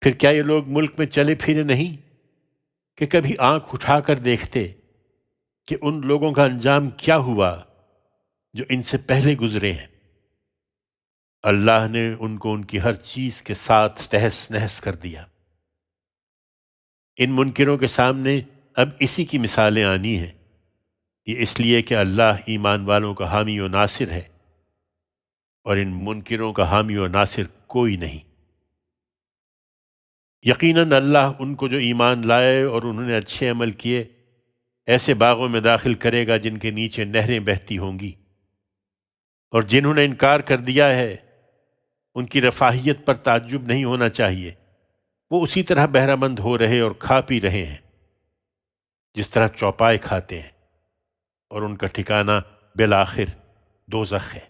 پھر کیا یہ لوگ ملک میں چلے پھرے نہیں کہ کبھی آنکھ اٹھا کر دیکھتے کہ ان لوگوں کا انجام کیا ہوا جو ان سے پہلے گزرے ہیں؟ اللہ نے ان کو ان کی ہر چیز کے ساتھ تہس نہس کر دیا۔ ان منکروں کے سامنے اب اسی کی مثالیں آنی ہیں۔ یہ اس لیے کہ اللہ ایمان والوں کا حامی و ناصر ہے، اور ان منکروں کا حامی و ناصر کوئی نہیں۔ یقیناً اللہ ان کو جو ایمان لائے اور انہوں نے اچھے عمل کیے ایسے باغوں میں داخل کرے گا جن کے نیچے نہریں بہتی ہوں گی، اور جنہوں نے انکار کر دیا ہے ان کی رفاہیت پر تعجب نہیں ہونا چاہیے۔ وہ اسی طرح بہرہ مند ہو رہے اور کھا پی رہے ہیں جس طرح چوپائے کھاتے ہیں، اور ان کا ٹھکانہ بالآخر دوزخ ہے۔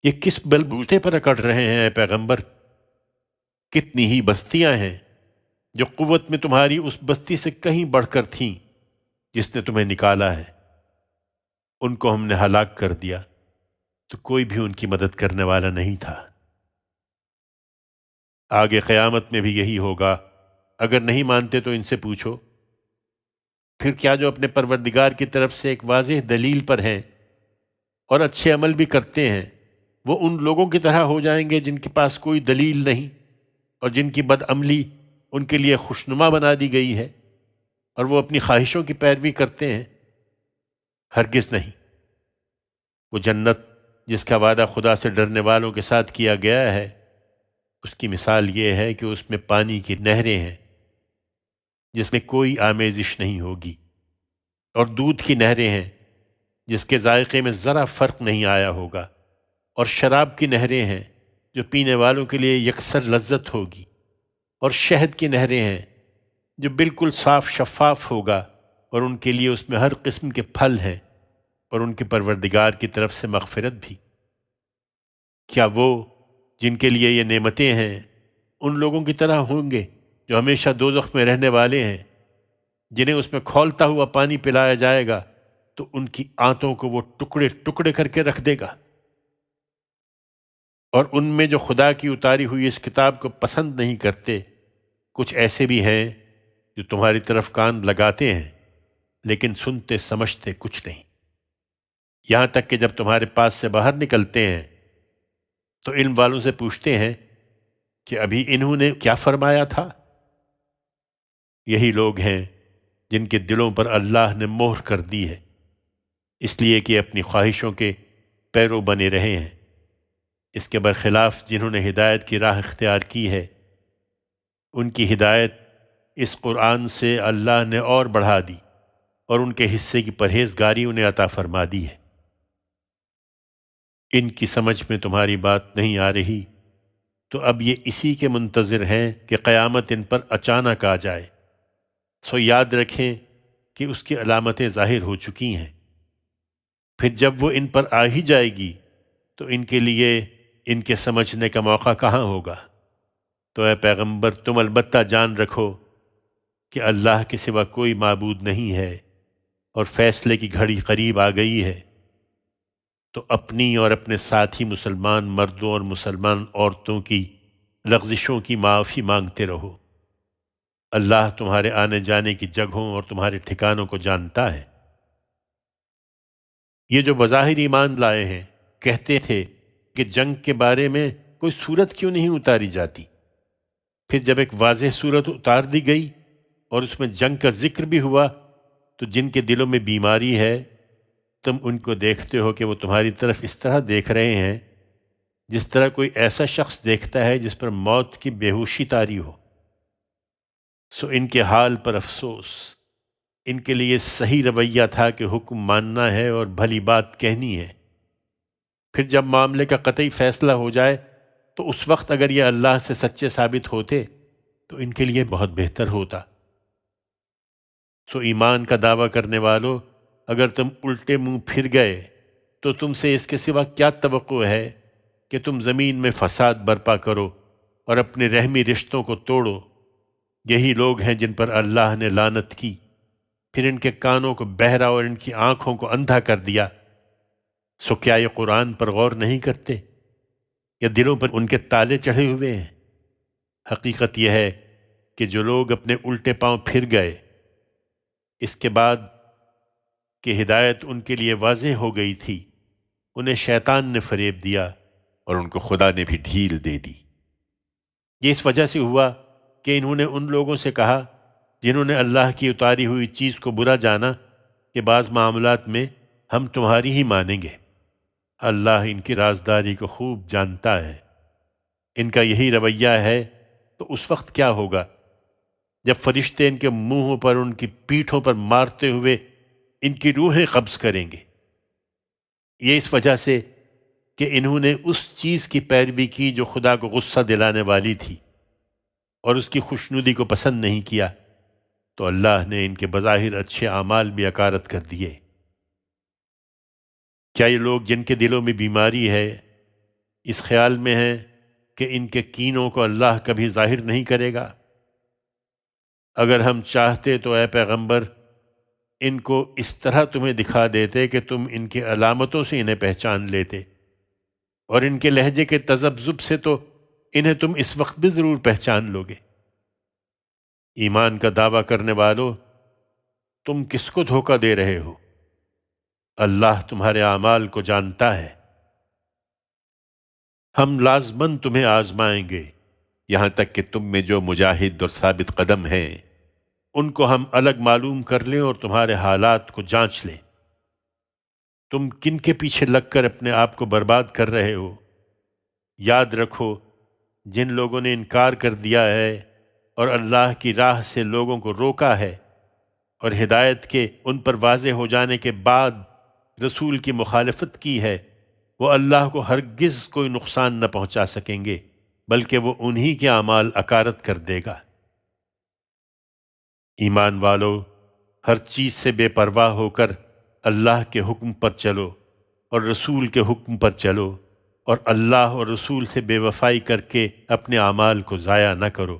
یہ کس بل بوتے پر اکڑ رہے ہیں اے پیغمبر؟ کتنی ہی بستیاں ہیں جو قوت میں تمہاری اس بستی سے کہیں بڑھ کر تھیں جس نے تمہیں نکالا ہے۔ ان کو ہم نے ہلاک کر دیا تو کوئی بھی ان کی مدد کرنے والا نہیں تھا۔ آگے قیامت میں بھی یہی ہوگا۔ اگر نہیں مانتے تو ان سے پوچھو، پھر کیا جو اپنے پروردگار کی طرف سے ایک واضح دلیل پر ہیں اور اچھے عمل بھی کرتے ہیں، وہ ان لوگوں کی طرح ہو جائیں گے جن کے پاس کوئی دلیل نہیں اور جن کی بد عملی ان کے لیے خوشنما بنا دی گئی ہے اور وہ اپنی خواہشوں کی پیروی کرتے ہیں؟ ہرگز نہیں۔ وہ جنت جس کا وعدہ خدا سے ڈرنے والوں کے ساتھ کیا گیا ہے، اس کی مثال یہ ہے کہ اس میں پانی کی نہریں ہیں جس میں کوئی آمیزش نہیں ہوگی، اور دودھ کی نہریں ہیں جس کے ذائقے میں ذرا فرق نہیں آیا ہوگا، اور شراب کی نہریں ہیں جو پینے والوں کے لیے یکسر لذت ہوگی، اور شہد کی نہریں ہیں جو بالکل صاف شفاف ہوگا، اور ان کے لیے اس میں ہر قسم کے پھل ہیں، اور ان کے پروردگار کی طرف سے مغفرت بھی۔ کیا وہ جن کے لیے یہ نعمتیں ہیں ان لوگوں کی طرح ہوں گے جو ہمیشہ دوزخ میں رہنے والے ہیں، جنہیں اس میں کھولتا ہوا پانی پلایا جائے گا تو ان کی آنتوں کو وہ ٹکڑے ٹکڑے کر کے رکھ دے گا؟ اور ان میں جو خدا کی اتاری ہوئی اس کتاب کو پسند نہیں کرتے، کچھ ایسے بھی ہیں جو تمہاری طرف کان لگاتے ہیں لیکن سنتے سمجھتے کچھ نہیں، یہاں تک کہ جب تمہارے پاس سے باہر نکلتے ہیں تو علم والوں سے پوچھتے ہیں کہ ابھی انہوں نے کیا فرمایا تھا؟ یہی لوگ ہیں جن کے دلوں پر اللہ نے مہر کر دی ہے، اس لیے کہ اپنی خواہشوں کے پیرو بنے رہے ہیں۔ اس کے برخلاف جنہوں نے ہدایت کی راہ اختیار کی ہے، ان کی ہدایت اس قرآن سے اللہ نے اور بڑھا دی، اور ان کے حصے کی پرہیزگاری انہیں عطا فرما دی ہے۔ ان کی سمجھ میں تمہاری بات نہیں آ رہی تو اب یہ اسی کے منتظر ہیں کہ قیامت ان پر اچانک آ جائے، سو یاد رکھیں کہ اس کی علامتیں ظاہر ہو چکی ہیں۔ پھر جب وہ ان پر آ ہی جائے گی تو ان کے لیے ان کے سمجھنے کا موقع کہاں ہوگا؟ تو اے پیغمبر تم البتہ جان رکھو کہ اللہ کے سوا کوئی معبود نہیں ہے، اور فیصلے کی گھڑی قریب آ گئی ہے۔ تو اپنی اور اپنے ساتھی مسلمان مردوں اور مسلمان عورتوں کی لغزشوں کی معافی مانگتے رہو۔ اللہ تمہارے آنے جانے کی جگہوں اور تمہارے ٹھکانوں کو جانتا ہے۔ یہ جو بظاہر ایمان لائے ہیں کہتے تھے کہ جنگ کے بارے میں کوئی صورت کیوں نہیں اتاری جاتی؟ پھر جب ایک واضح صورت اتار دی گئی اور اس میں جنگ کا ذکر بھی ہوا تو جن کے دلوں میں بیماری ہے تم ان کو دیکھتے ہو کہ وہ تمہاری طرف اس طرح دیکھ رہے ہیں جس طرح کوئی ایسا شخص دیکھتا ہے جس پر موت کی بے ہوشی طاری ہو۔ سو ان کے حال پر افسوس، ان کے لیے صحیح رویہ تھا کہ حکم ماننا ہے اور بھلی بات کہنی ہے۔ پھر جب معاملے کا قطعی فیصلہ ہو جائے تو اس وقت اگر یہ اللہ سے سچے ثابت ہوتے تو ان کے لیے بہت بہتر ہوتا۔ سو ایمان کا دعویٰ کرنے والو، اگر تم الٹے منہ پھر گئے تو تم سے اس کے سوا کیا توقع ہے کہ تم زمین میں فساد برپا کرو اور اپنے رحمی رشتوں کو توڑو؟ یہی لوگ ہیں جن پر اللہ نے لعنت کی، پھر ان کے کانوں کو بہرا اور ان کی آنکھوں کو اندھا کر دیا۔ سو کیا یہ قرآن پر غور نہیں کرتے، یا دلوں پر ان کے تالے چڑھے ہوئے ہیں؟ حقیقت یہ ہے کہ جو لوگ اپنے الٹے پاؤں پھر گئے اس کے بعد کہ ہدایت ان کے لیے واضح ہو گئی تھی، انہیں شیطان نے فریب دیا اور ان کو خدا نے بھی ڈھیل دے دی۔ یہ اس وجہ سے ہوا کہ انہوں نے ان لوگوں سے کہا جنہوں نے اللہ کی اتاری ہوئی چیز کو برا جانا کہ بعض معاملات میں ہم تمہاری ہی مانیں گے۔ اللہ ان کی رازداری کو خوب جانتا ہے۔ ان کا یہی رویہ ہے تو اس وقت کیا ہوگا جب فرشتے ان کے منہوں پر، ان کی پیٹھوں پر مارتے ہوئے ان کی روحیں قبض کریں گے۔ یہ اس وجہ سے کہ انہوں نے اس چیز کی پیروی کی جو خدا کو غصہ دلانے والی تھی اور اس کی خوشنودی کو پسند نہیں کیا، تو اللہ نے ان کے بظاہر اچھے اعمال بھی اکارت کر دیے۔ کیا یہ لوگ جن کے دلوں میں بیماری ہے اس خیال میں ہیں کہ ان کے کینوں کو اللہ کبھی ظاہر نہیں کرے گا؟ اگر ہم چاہتے تو اے پیغمبر ان کو اس طرح تمہیں دکھا دیتے کہ تم ان کی علامتوں سے انہیں پہچان لیتے، اور ان کے لہجے کے تذبذب سے تو انہیں تم اس وقت بھی ضرور پہچان لوگے۔ ایمان کا دعویٰ کرنے والو، تم کس کو دھوکہ دے رہے ہو؟ اللہ تمہارے اعمال کو جانتا ہے۔ ہم لازماً تمہیں آزمائیں گے، یہاں تک کہ تم میں جو مجاہد اور ثابت قدم ہیں ان کو ہم الگ معلوم کر لیں اور تمہارے حالات کو جانچ لیں۔ تم کن کے پیچھے لگ کر اپنے آپ کو برباد کر رہے ہو؟ یاد رکھو جن لوگوں نے انکار کر دیا ہے اور اللہ کی راہ سے لوگوں کو روکا ہے اور ہدایت کے ان پر واضح ہو جانے کے بعد رسول کی مخالفت کی ہے، وہ اللہ کو ہرگز کوئی نقصان نہ پہنچا سکیں گے، بلکہ وہ انہی کے اعمال اکارت کر دے گا۔ ایمان والو، ہر چیز سے بے پرواہ ہو کر اللہ کے حکم پر چلو اور رسول کے حکم پر چلو، اور اللہ اور رسول سے بے وفائی کر کے اپنے اعمال کو ضائع نہ کرو۔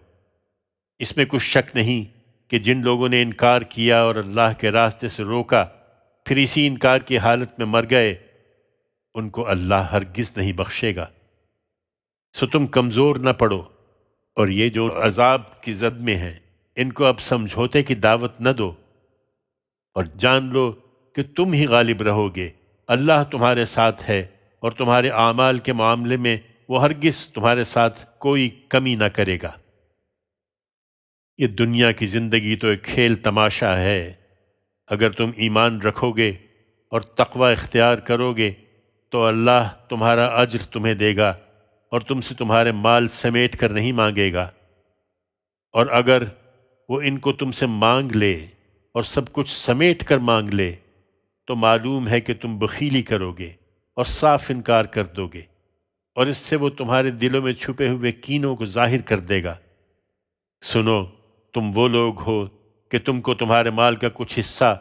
اس میں کچھ شک نہیں کہ جن لوگوں نے انکار کیا اور اللہ کے راستے سے روکا، پھر اسی انکار کی حالت میں مر گئے، ان کو اللہ ہرگز نہیں بخشے گا۔ سو تم کمزور نہ پڑو، اور یہ جو عذاب کی زد میں ہیں ان کو اب سمجھوتے کی دعوت نہ دو، اور جان لو کہ تم ہی غالب رہو گے۔ اللہ تمہارے ساتھ ہے اور تمہارے اعمال کے معاملے میں وہ ہرگز تمہارے ساتھ کوئی کمی نہ کرے گا۔ یہ دنیا کی زندگی تو ایک کھیل تماشا ہے۔ اگر تم ایمان رکھو گے اور تقوی اختیار کرو گے تو اللہ تمہارا اجر تمہیں دے گا اور تم سے تمہارے مال سمیٹ کر نہیں مانگے گا، اور اگر وہ ان کو تم سے مانگ لے اور سب کچھ سمیٹ کر مانگ لے تو معلوم ہے کہ تم بخیلی کرو گے اور صاف انکار کر دو گے، اور اس سے وہ تمہارے دلوں میں چھپے ہوئے کینوں کو ظاہر کر دے گا۔ سنو، تم وہ لوگ ہو کہ تم کو تمہارے مال کا کچھ حصہ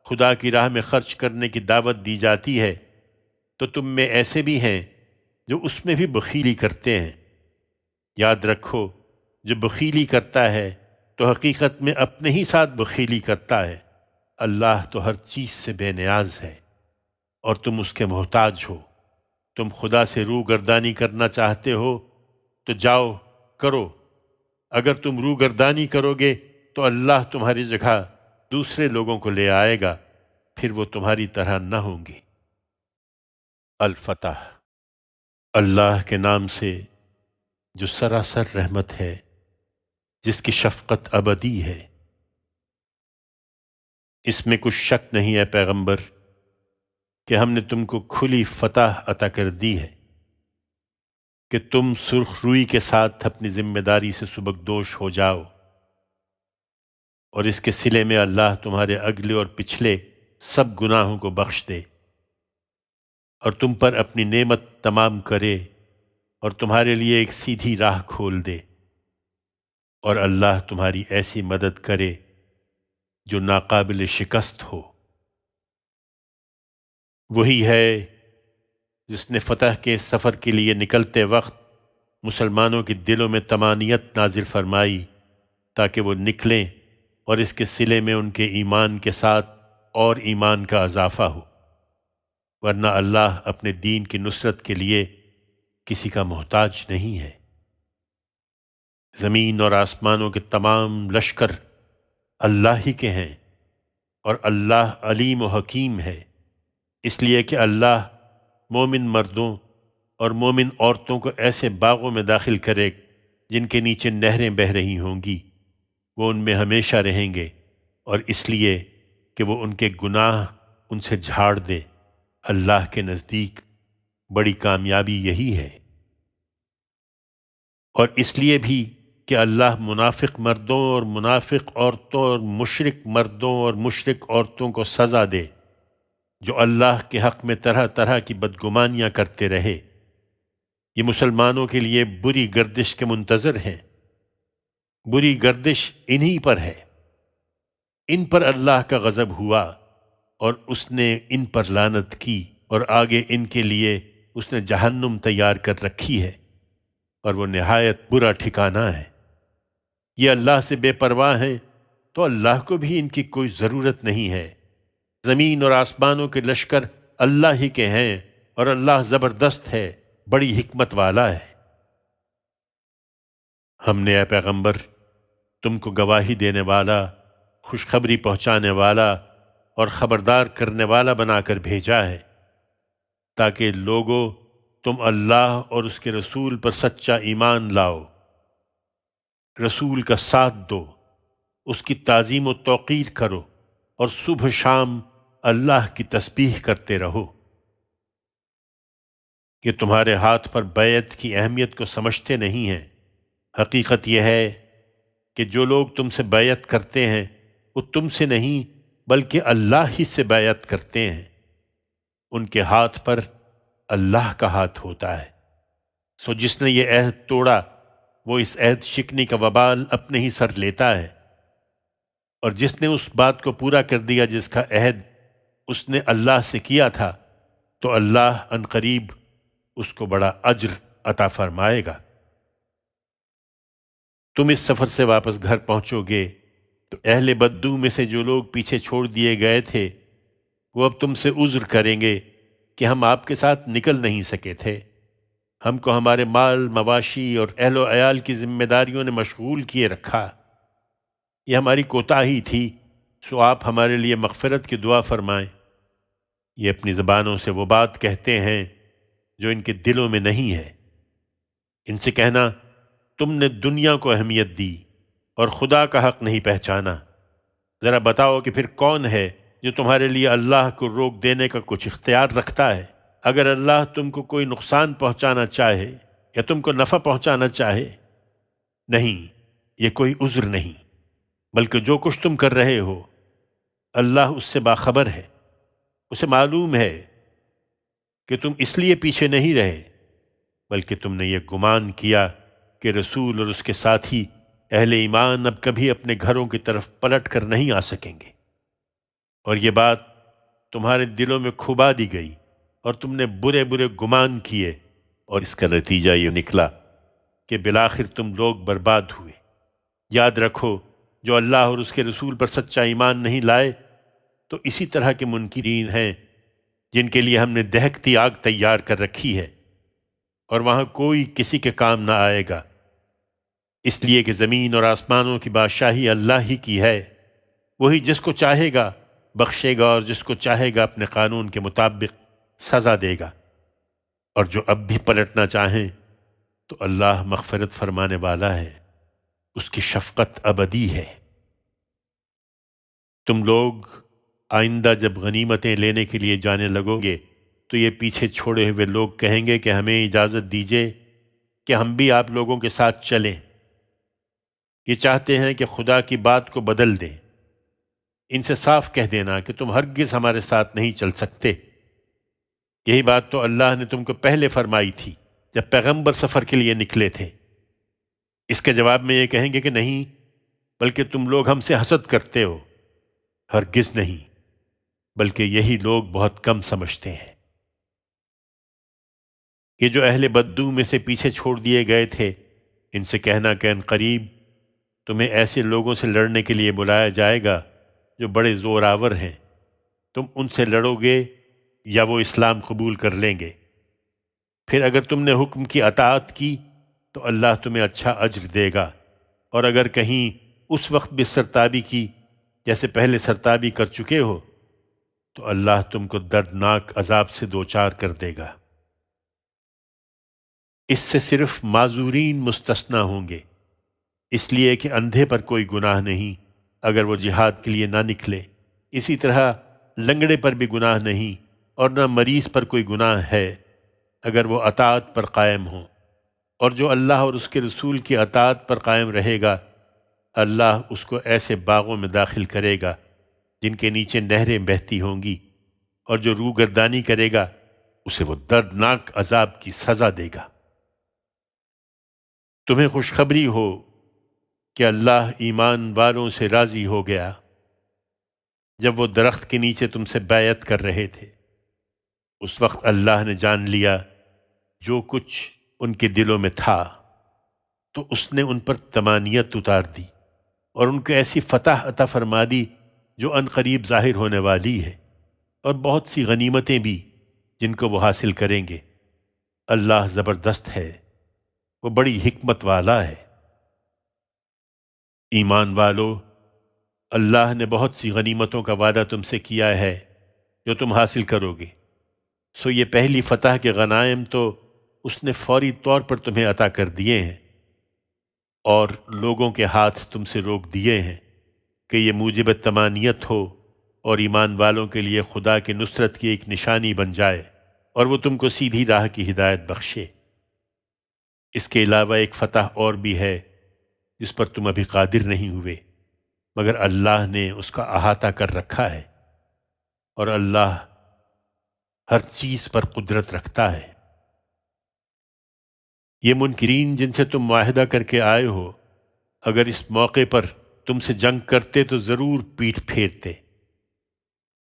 خدا کی راہ میں خرچ کرنے کی دعوت دی جاتی ہے، تو تم میں ایسے بھی ہیں جو اس میں بھی بخیلی کرتے ہیں۔ یاد رکھو، جو بخیلی کرتا ہے تو حقیقت میں اپنے ہی ساتھ بخیلی کرتا ہے۔ اللہ تو ہر چیز سے بے نیاز ہے اور تم اس کے محتاج ہو۔ تم خدا سے روگردانی کرنا چاہتے ہو تو جاؤ کرو۔ اگر تم روگردانی کرو گے تو اللہ تمہاری جگہ دوسرے لوگوں کو لے آئے گا، پھر وہ تمہاری طرح نہ ہوں گے۔ الفتح۔ اللہ کے نام سے جو سراسر رحمت ہے، جس کی شفقت ابدی ہے۔ اس میں کچھ شک نہیں ہے پیغمبر کہ ہم نے تم کو کھلی فتح عطا کر دی ہے کہ تم سرخ روئی کے ساتھ اپنی ذمہ داری سے سبکدوش ہو جاؤ، اور اس کے صلے میں اللہ تمہارے اگلے اور پچھلے سب گناہوں کو بخش دے اور تم پر اپنی نعمت تمام کرے اور تمہارے لیے ایک سیدھی راہ کھول دے، اور اللہ تمہاری ایسی مدد کرے جو ناقابل شکست ہو۔ وہی ہے جس نے فتح کے سفر کے لیے نکلتے وقت مسلمانوں کے دلوں میں طمانینت نازل فرمائی تاکہ وہ نکلیں اور اس کے صلے میں ان کے ایمان کے ساتھ اور ایمان کا اضافہ ہو، ورنہ اللہ اپنے دین کی نصرت کے لیے کسی کا محتاج نہیں ہے۔ زمین اور آسمانوں کے تمام لشکر اللہ ہی کے ہیں، اور اللہ علیم و حکیم ہے، اس لیے کہ اللہ مومن مردوں اور مومن عورتوں کو ایسے باغوں میں داخل کرے جن کے نیچے نہریں بہہ رہی ہوں گی، وہ ان میں ہمیشہ رہیں گے، اور اس لیے کہ وہ ان کے گناہ ان سے جھاڑ دے۔ اللہ کے نزدیک بڑی کامیابی یہی ہے۔ اور اس لیے بھی کہ اللہ منافق مردوں اور منافق عورتوں اور مشرک مردوں اور مشرک عورتوں کو سزا دے جو اللہ کے حق میں طرح طرح کی بدگمانیاں کرتے رہے۔ یہ مسلمانوں کے لیے بری گردش کے منتظر ہیں۔ بری گردش انہی پر ہے، ان پر اللہ کا غضب ہوا اور اس نے ان پر لعنت کی، اور آگے ان کے لیے اس نے جہنم تیار کر رکھی ہے، اور وہ نہایت برا ٹھکانہ ہے۔ یہ اللہ سے بے پرواہ ہیں تو اللہ کو بھی ان کی کوئی ضرورت نہیں ہے۔ زمین اور آسمانوں کے لشکر اللہ ہی کے ہیں، اور اللہ زبردست ہے، بڑی حکمت والا ہے۔ ہم نے اے پیغمبر تم کو گواہی دینے والا، خوشخبری پہنچانے والا اور خبردار کرنے والا بنا کر بھیجا ہے، تاکہ لوگوں تم اللہ اور اس کے رسول پر سچا ایمان لاؤ، رسول کا ساتھ دو، اس کی تعظیم و توقیر کرو، اور صبح شام اللہ کی تسبیح کرتے رہو۔ یہ تمہارے ہاتھ پر بیعت کی اہمیت کو سمجھتے نہیں ہیں۔ حقیقت یہ ہے کہ جو لوگ تم سے بیعت کرتے ہیں وہ تم سے نہیں بلکہ اللہ ہی سے بیعت کرتے ہیں۔ ان کے ہاتھ پر اللہ کا ہاتھ ہوتا ہے، سو جس نے یہ عہد توڑا وہ اس عہد شکنی کا وبال اپنے ہی سر لیتا ہے، اور جس نے اس بات کو پورا کر دیا جس کا عہد اس نے اللہ سے کیا تھا تو اللہ عنقریب اس کو بڑا اجر عطا فرمائے گا۔ تم اس سفر سے واپس گھر پہنچو گے تو اہل بدو میں سے جو لوگ پیچھے چھوڑ دیے گئے تھے وہ اب تم سے عذر کریں گے کہ ہم آپ کے ساتھ نکل نہیں سکے تھے، ہم کو ہمارے مال مواشی اور اہل و عیال کی ذمہ داریوں نے مشغول کیے رکھا، یہ ہماری کوتاہی تھی، سو آپ ہمارے لیے مغفرت کی دعا فرمائیں۔ یہ اپنی زبانوں سے وہ بات کہتے ہیں جو ان کے دلوں میں نہیں ہے۔ ان سے کہنا تم نے دنیا کو اہمیت دی اور خدا کا حق نہیں پہچانا، ذرا بتاؤ کہ پھر کون ہے جو تمہارے لیے اللہ کو روک دینے کا کچھ اختیار رکھتا ہے؟ اگر اللہ تم کو کوئی نقصان پہنچانا چاہے یا تم کو نفع پہنچانا چاہے، نہیں، یہ کوئی عذر نہیں، بلکہ جو کچھ تم کر رہے ہو اللہ اس سے باخبر ہے، اسے معلوم ہے کہ تم اس لیے پیچھے نہیں رہے بلکہ تم نے یہ گمان کیا کہ رسول اور اس کے ساتھی اہل ایمان اب کبھی اپنے گھروں کی طرف پلٹ کر نہیں آ سکیں گے، اور یہ بات تمہارے دلوں میں کھبا دی گئی اور تم نے برے برے گمان کیے، اور اس کا نتیجہ یہ نکلا کہ بالآخر تم لوگ برباد ہوئے۔ یاد رکھو جو اللہ اور اس کے رسول پر سچا ایمان نہیں لائے تو اسی طرح کے منکرین ہیں جن کے لیے ہم نے دہکتی آگ تیار کر رکھی ہے، اور وہاں کوئی کسی کے کام نہ آئے گا، اس لیے کہ زمین اور آسمانوں کی بادشاہی اللہ ہی کی ہے، وہی جس کو چاہے گا بخشے گا اور جس کو چاہے گا اپنے قانون کے مطابق سزا دے گا، اور جو اب بھی پلٹنا چاہیں تو اللہ مغفرت فرمانے والا ہے، اس کی شفقت ابدی ہے۔ تم لوگ آئندہ جب غنیمتیں لینے کے لیے جانے لگو گے تو یہ پیچھے چھوڑے ہوئے لوگ کہیں گے کہ ہمیں اجازت دیجیے کہ ہم بھی آپ لوگوں کے ساتھ چلیں۔ یہ چاہتے ہیں کہ خدا کی بات کو بدل دیں۔ ان سے صاف کہہ دینا کہ تم ہرگز ہمارے ساتھ نہیں چل سکتے، یہی بات تو اللہ نے تم کو پہلے فرمائی تھی جب پیغمبر سفر کے لیے نکلے تھے۔ اس کے جواب میں یہ کہیں گے کہ نہیں، بلکہ تم لوگ ہم سے حسد کرتے ہو۔ ہرگز نہیں، بلکہ یہی لوگ بہت کم سمجھتے ہیں۔ یہ جو اہل بدو میں سے پیچھے چھوڑ دیے گئے تھے، ان سے کہنا کہ ان قریب تمہیں ایسے لوگوں سے لڑنے کے لیے بلایا جائے گا جو بڑے زور آور ہیں، تم ان سے لڑو گے یا وہ اسلام قبول کر لیں گے، پھر اگر تم نے حکم کی اطاعت کی تو اللہ تمہیں اچھا اجر دے گا، اور اگر کہیں اس وقت بھی سرتابی کی جیسے پہلے سرتابی کر چکے ہو تو اللہ تم کو دردناک عذاب سے دوچار کر دے گا۔ اس سے صرف معذورین مستثنی ہوں گے، اس لیے کہ اندھے پر کوئی گناہ نہیں اگر وہ جہاد کے لیے نہ نکلے، اسی طرح لنگڑے پر بھی گناہ نہیں اور نہ مریض پر کوئی گناہ ہے اگر وہ اطاعت پر قائم ہوں، اور جو اللہ اور اس کے رسول کی اطاعت پر قائم رہے گا اللہ اس کو ایسے باغوں میں داخل کرے گا جن کے نیچے نہریں بہتی ہوں گی، اور جو روگردانی کرے گا اسے وہ دردناک عذاب کی سزا دے گا۔ تمہیں خوشخبری ہو کہ اللہ ایمان والوں سے راضی ہو گیا جب وہ درخت کے نیچے تم سے بیعت کر رہے تھے، اس وقت اللہ نے جان لیا جو کچھ ان کے دلوں میں تھا، تو اس نے ان پر طمانینت اتار دی اور ان کو ایسی فتح عطا فرما دی جو ان قریب ظاہر ہونے والی ہے، اور بہت سی غنیمتیں بھی جن کو وہ حاصل کریں گے۔ اللہ زبردست ہے، وہ بڑی حکمت والا ہے۔ ایمان والو، اللہ نے بہت سی غنیمتوں کا وعدہ تم سے کیا ہے جو تم حاصل کرو گے، سو یہ پہلی فتح کے غنائم تو اس نے فوری طور پر تمہیں عطا کر دیے ہیں، اور لوگوں کے ہاتھ تم سے روک دیے ہیں کہ یہ موجب طمانینت ہو اور ایمان والوں کے لیے خدا کی نصرت کی ایک نشانی بن جائے اور وہ تم کو سیدھی راہ کی ہدایت بخشے۔ اس کے علاوہ ایک فتح اور بھی ہے جس پر تم ابھی قادر نہیں ہوئے، مگر اللہ نے اس کا احاطہ کر رکھا ہے، اور اللہ ہر چیز پر قدرت رکھتا ہے۔ یہ منکرین جن سے تم معاہدہ کر کے آئے ہو اگر اس موقع پر تم سے جنگ کرتے تو ضرور پیٹھ پھیرتے،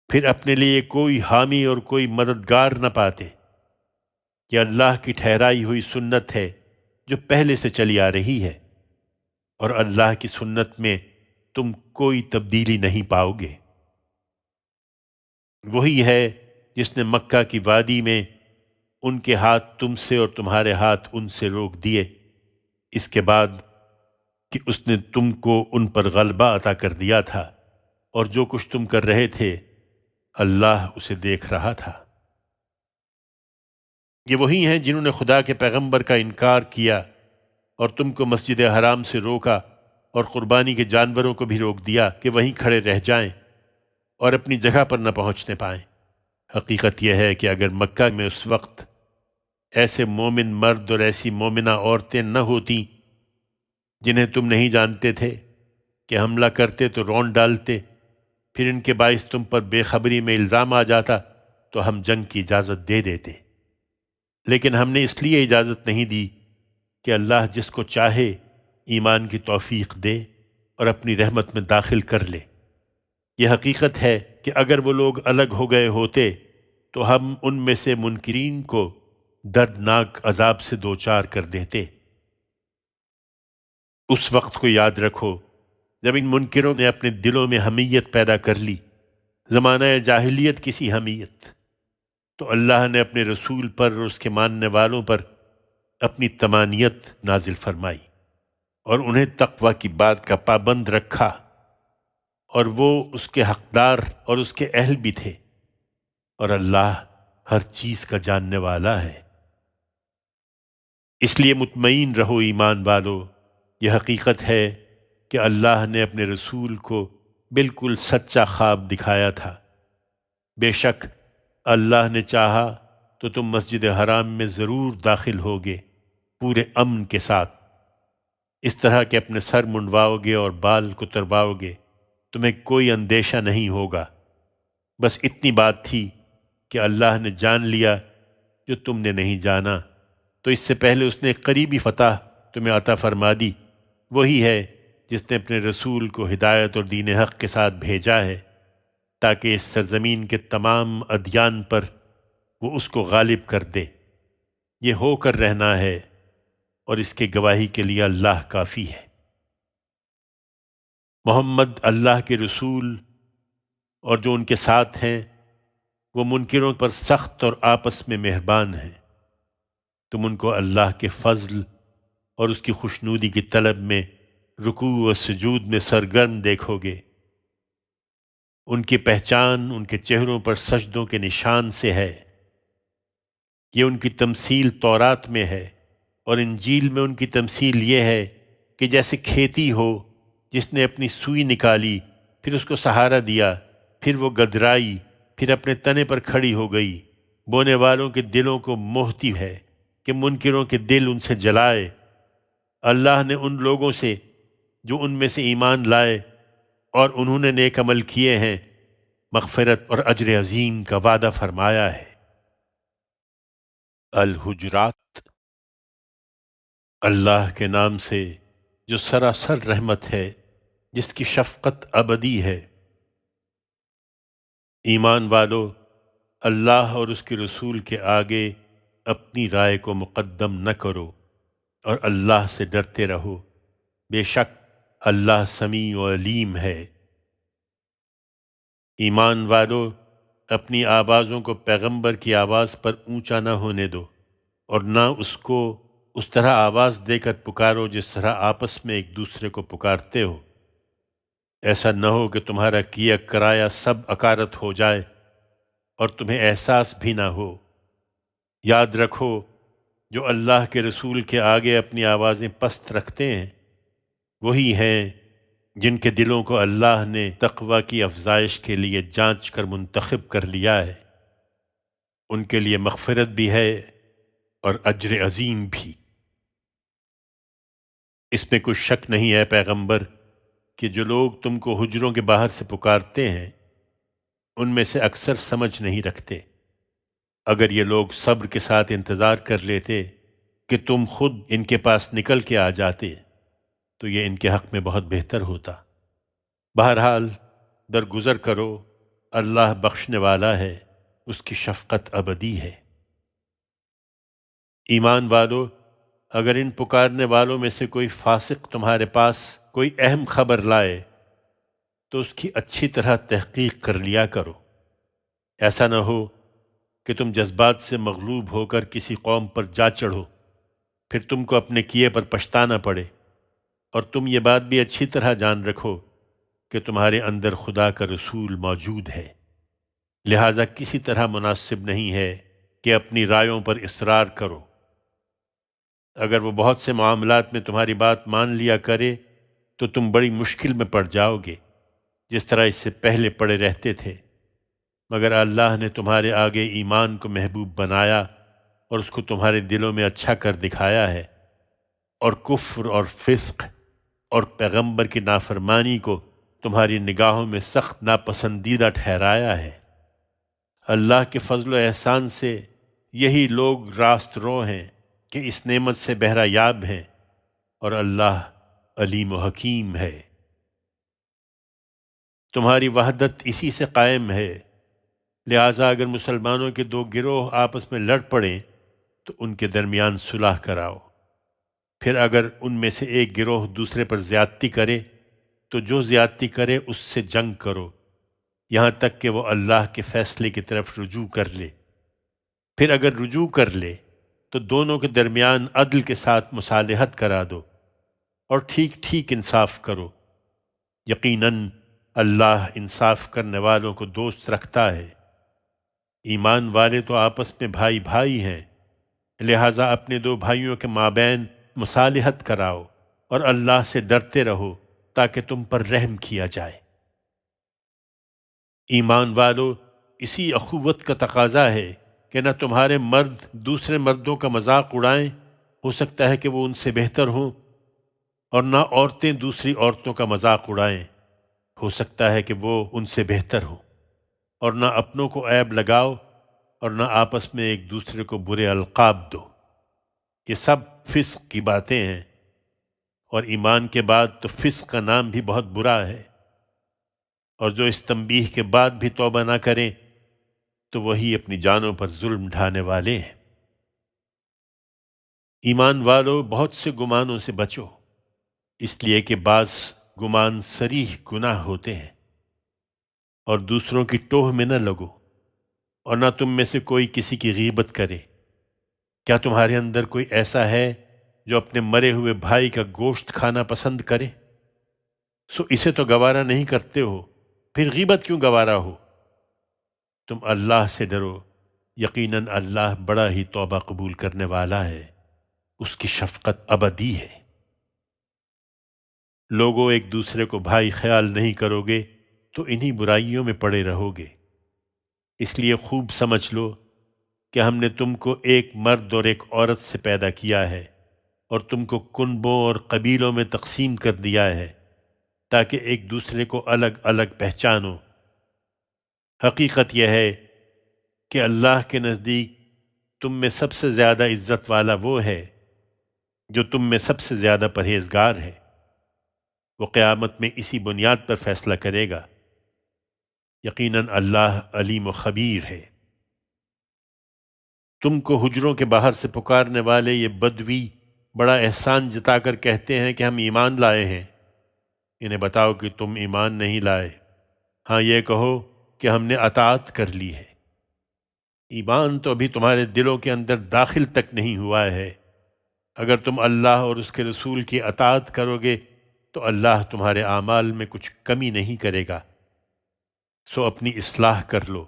پھر اپنے لیے کوئی حامی اور کوئی مددگار نہ پاتے۔ یہ اللہ کی ٹھہرائی ہوئی سنت ہے جو پہلے سے چلی آ رہی ہے، اور اللہ کی سنت میں تم کوئی تبدیلی نہیں پاؤ گے۔ وہی ہے جس نے مکہ کی وادی میں ان کے ہاتھ تم سے اور تمہارے ہاتھ ان سے روک دیے، اس کے بعد کہ اس نے تم کو ان پر غلبہ عطا کر دیا تھا، اور جو کچھ تم کر رہے تھے اللہ اسے دیکھ رہا تھا۔ یہ وہی ہیں جنہوں نے خدا کے پیغمبر کا انکار کیا اور تم کو مسجد حرام سے روکا اور قربانی کے جانوروں کو بھی روک دیا کہ وہیں کھڑے رہ جائیں اور اپنی جگہ پر نہ پہنچنے پائیں۔ حقیقت یہ ہے کہ اگر مکہ میں اس وقت ایسے مومن مرد اور ایسی مومنہ عورتیں نہ ہوتیں جنہیں تم نہیں جانتے تھے کہ حملہ کرتے تو رون ڈالتے، پھر ان کے باعث تم پر بے خبری میں الزام آ جاتا تو ہم جنگ کی اجازت دے دیتے، لیکن ہم نے اس لیے اجازت نہیں دی کہ اللہ جس کو چاہے ایمان کی توفیق دے اور اپنی رحمت میں داخل کر لے۔ یہ حقیقت ہے کہ اگر وہ لوگ الگ ہو گئے ہوتے تو ہم ان میں سے منکرین کو دردناک عذاب سے دوچار کر دیتے۔ اس وقت کو یاد رکھو جب ان منکروں نے اپنے دلوں میں حمیت پیدا کر لی، زمانہ جاہلیت کسی حمیت، تو اللہ نے اپنے رسول پر اور اس کے ماننے والوں پر اپنی طمانینت نازل فرمائی اور انہیں تقوی کی بات کا پابند رکھا، اور وہ اس کے حقدار اور اس کے اہل بھی تھے، اور اللہ ہر چیز کا جاننے والا ہے۔ اس لیے مطمئن رہو ایمان والو، یہ حقیقت ہے کہ اللہ نے اپنے رسول کو بالکل سچا خواب دکھایا تھا۔ بے شک اللہ نے چاہا تو تم مسجد حرام میں ضرور داخل ہوگے پورے امن کے ساتھ، اس طرح کہ اپنے سر منڈواؤ گے اور بال کترواؤ گے، تمہیں کوئی اندیشہ نہیں ہوگا۔ بس اتنی بات تھی کہ اللہ نے جان لیا جو تم نے نہیں جانا، تو اس سے پہلے اس نے ایک قریبی فتح تمہیں عطا فرما دی۔ وہی ہے جس نے اپنے رسول کو ہدایت اور دین حق کے ساتھ بھیجا ہے تاکہ اس سرزمین کے تمام ادیان پر وہ اس کو غالب کر دے۔ یہ ہو کر رہنا ہے، اور اس کے گواہی کے لیے اللہ کافی ہے۔ محمد اللہ کے رسول اور جو ان کے ساتھ ہیں وہ منکروں پر سخت اور آپس میں مہربان ہیں۔ تم ان کو اللہ کے فضل اور اس کی خوشنودی کی طلب میں رکوع و سجود میں سرگرم دیکھو گے۔ ان کی پہچان ان کے چہروں پر سجدوں کے نشان سے ہے۔ یہ ان کی تمثیل تورات میں ہے، اور انجیل میں ان کی تمثیل یہ ہے کہ جیسے کھیتی ہو جس نے اپنی سوئی نکالی، پھر اس کو سہارا دیا، پھر وہ گدرائی، پھر اپنے تنے پر کھڑی ہو گئی۔ بونے والوں کے دلوں کو موہتی ہے کہ منکروں کے دل ان سے جلائے۔ اللہ نے ان لوگوں سے جو ان میں سے ایمان لائے اور انہوں نے نیک عمل کیے ہیں مغفرت اور اجر عظیم کا وعدہ فرمایا ہے۔ الحجرات۔ اللہ کے نام سے جو سراسر رحمت ہے، جس کی شفقت ابدی ہے۔ ایمان والو، اللہ اور اس کے رسول کے آگے اپنی رائے کو مقدم نہ کرو اور اللہ سے ڈرتے رہو، بے شک اللہ سمیع و علیم ہے۔ ایمان والو، اپنی آوازوں کو پیغمبر کی آواز پر اونچا نہ ہونے دو، اور نہ اس کو اس طرح آواز دے کر پکارو جس طرح آپس میں ایک دوسرے کو پکارتے ہو، ایسا نہ ہو کہ تمہارا کیا کرایا سب اکارت ہو جائے اور تمہیں احساس بھی نہ ہو۔ یاد رکھو، جو اللہ کے رسول کے آگے اپنی آوازیں پست رکھتے ہیں وہی ہیں جن کے دلوں کو اللہ نے تقوی کی افزائش کے لیے جانچ کر منتخب کر لیا ہے۔ ان کے لیے مغفرت بھی ہے اور اجر عظیم بھی۔ اس میں کچھ شک نہیں ہے پیغمبر کہ جو لوگ تم کو حجروں کے باہر سے پکارتے ہیں ان میں سے اکثر سمجھ نہیں رکھتے۔ اگر یہ لوگ صبر کے ساتھ انتظار کر لیتے کہ تم خود ان کے پاس نکل کے آ جاتے تو یہ ان کے حق میں بہت بہتر ہوتا۔ بہرحال درگزر کرو، اللہ بخشنے والا ہے، اس کی شفقت ابدی ہے۔ ایمان والو، اگر ان پکارنے والوں میں سے کوئی فاسق تمہارے پاس کوئی اہم خبر لائے تو اس کی اچھی طرح تحقیق کر لیا کرو۔ ایسا نہ ہو کہ تم جذبات سے مغلوب ہو کر کسی قوم پر جا چڑھو، پھر تم کو اپنے کیے پر پچھتانا پڑے، اور تم یہ بات بھی اچھی طرح جان رکھو کہ تمہارے اندر خدا کا رسول موجود ہے، لہٰذا کسی طرح مناسب نہیں ہے کہ اپنی رائیوں پر اصرار کرو۔ اگر وہ بہت سے معاملات میں تمہاری بات مان لیا کرے تو تم بڑی مشکل میں پڑ جاؤ گے، جس طرح اس سے پہلے پڑے رہتے تھے، مگر اللہ نے تمہارے آگے ایمان کو محبوب بنایا اور اس کو تمہارے دلوں میں اچھا کر دکھایا ہے، اور کفر اور فسق اور پیغمبر کی نافرمانی کو تمہاری نگاہوں میں سخت ناپسندیدہ ٹھہرایا ہے۔ اللہ کے فضل و احسان سے یہی لوگ راست رو ہیں کہ اس نعمت سے بہرہ یاب ہیں، اور اللہ علیم و حکیم ہے۔ تمہاری وحدت اسی سے قائم ہے، لہٰذا اگر مسلمانوں کے دو گروہ آپس میں لڑ پڑیں تو ان کے درمیان صلح کراؤ۔ پھر اگر ان میں سے ایک گروہ دوسرے پر زیادتی کرے تو جو زیادتی کرے اس سے جنگ کرو، یہاں تک کہ وہ اللہ کے فیصلے کی طرف رجوع کر لے۔ پھر اگر رجوع کر لے تو دونوں کے درمیان عدل کے ساتھ مصالحت کرا دو اور ٹھیک ٹھیک انصاف کرو۔ یقیناً اللہ انصاف کرنے والوں کو دوست رکھتا ہے۔ ایمان والے تو آپس میں بھائی بھائی ہیں، لہٰذا اپنے دو بھائیوں کے مابین مصالحت کراؤ اور اللہ سے ڈرتے رہو تاکہ تم پر رحم کیا جائے۔ ایمان والو، اسی اخوت کا تقاضا ہے کہ نہ تمہارے مرد دوسرے مردوں کا مذاق اڑائیں، ہو سکتا ہے کہ وہ ان سے بہتر ہوں، اور نہ عورتیں دوسری عورتوں کا مذاق اڑائیں، ہو سکتا ہے کہ وہ ان سے بہتر ہوں، اور نہ اپنوں کو عیب لگاؤ اور نہ آپس میں ایک دوسرے کو برے القاب دو۔ یہ سب فسق کی باتیں ہیں، اور ایمان کے بعد تو فسق کا نام بھی بہت برا ہے، اور جو اس تنبیہ کے بعد بھی توبہ نہ کریں تو وہی اپنی جانوں پر ظلم ڈھانے والے ہیں۔ ایمان والو، بہت سے گمانوں سے بچو، اس لیے کہ بعض گمان صریح گناہ ہوتے ہیں، اور دوسروں کی ٹوہ میں نہ لگو، اور نہ تم میں سے کوئی کسی کی غیبت کرے۔ کیا تمہارے اندر کوئی ایسا ہے جو اپنے مرے ہوئے بھائی کا گوشت کھانا پسند کرے؟ سو اسے تو گوارا نہیں کرتے ہو، پھر غیبت کیوں گوارا ہو؟ تم اللہ سے ڈرو، یقیناً اللہ بڑا ہی توبہ قبول کرنے والا ہے، اس کی شفقت ابدی ہے۔ لوگوں ایک دوسرے کو بھائی خیال نہیں کرو گے تو انہی برائیوں میں پڑے رہو گے۔ اس لیے خوب سمجھ لو کہ ہم نے تم کو ایک مرد اور ایک عورت سے پیدا کیا ہے اور تم کو کنبوں اور قبیلوں میں تقسیم کر دیا ہے تاکہ ایک دوسرے کو الگ الگ پہچانو۔ حقیقت یہ ہے کہ اللہ کے نزدیک تم میں سب سے زیادہ عزت والا وہ ہے جو تم میں سب سے زیادہ پرہیزگار ہے۔ وہ قیامت میں اسی بنیاد پر فیصلہ کرے گا۔ یقیناً اللہ علیم و خبیر ہے۔ تم کو حجروں کے باہر سے پکارنے والے یہ بدوی بڑا احسان جتا کر کہتے ہیں کہ ہم ایمان لائے ہیں۔ انہیں بتاؤ کہ تم ایمان نہیں لائے، ہاں یہ کہو کہ ہم نے اطاعت کر لی ہے۔ ایمان تو ابھی تمہارے دلوں کے اندر داخل تک نہیں ہوا ہے۔ اگر تم اللہ اور اس کے رسول کی اطاعت کرو گے تو اللہ تمہارے اعمال میں کچھ کمی نہیں کرے گا، سو اپنی اصلاح کر لو۔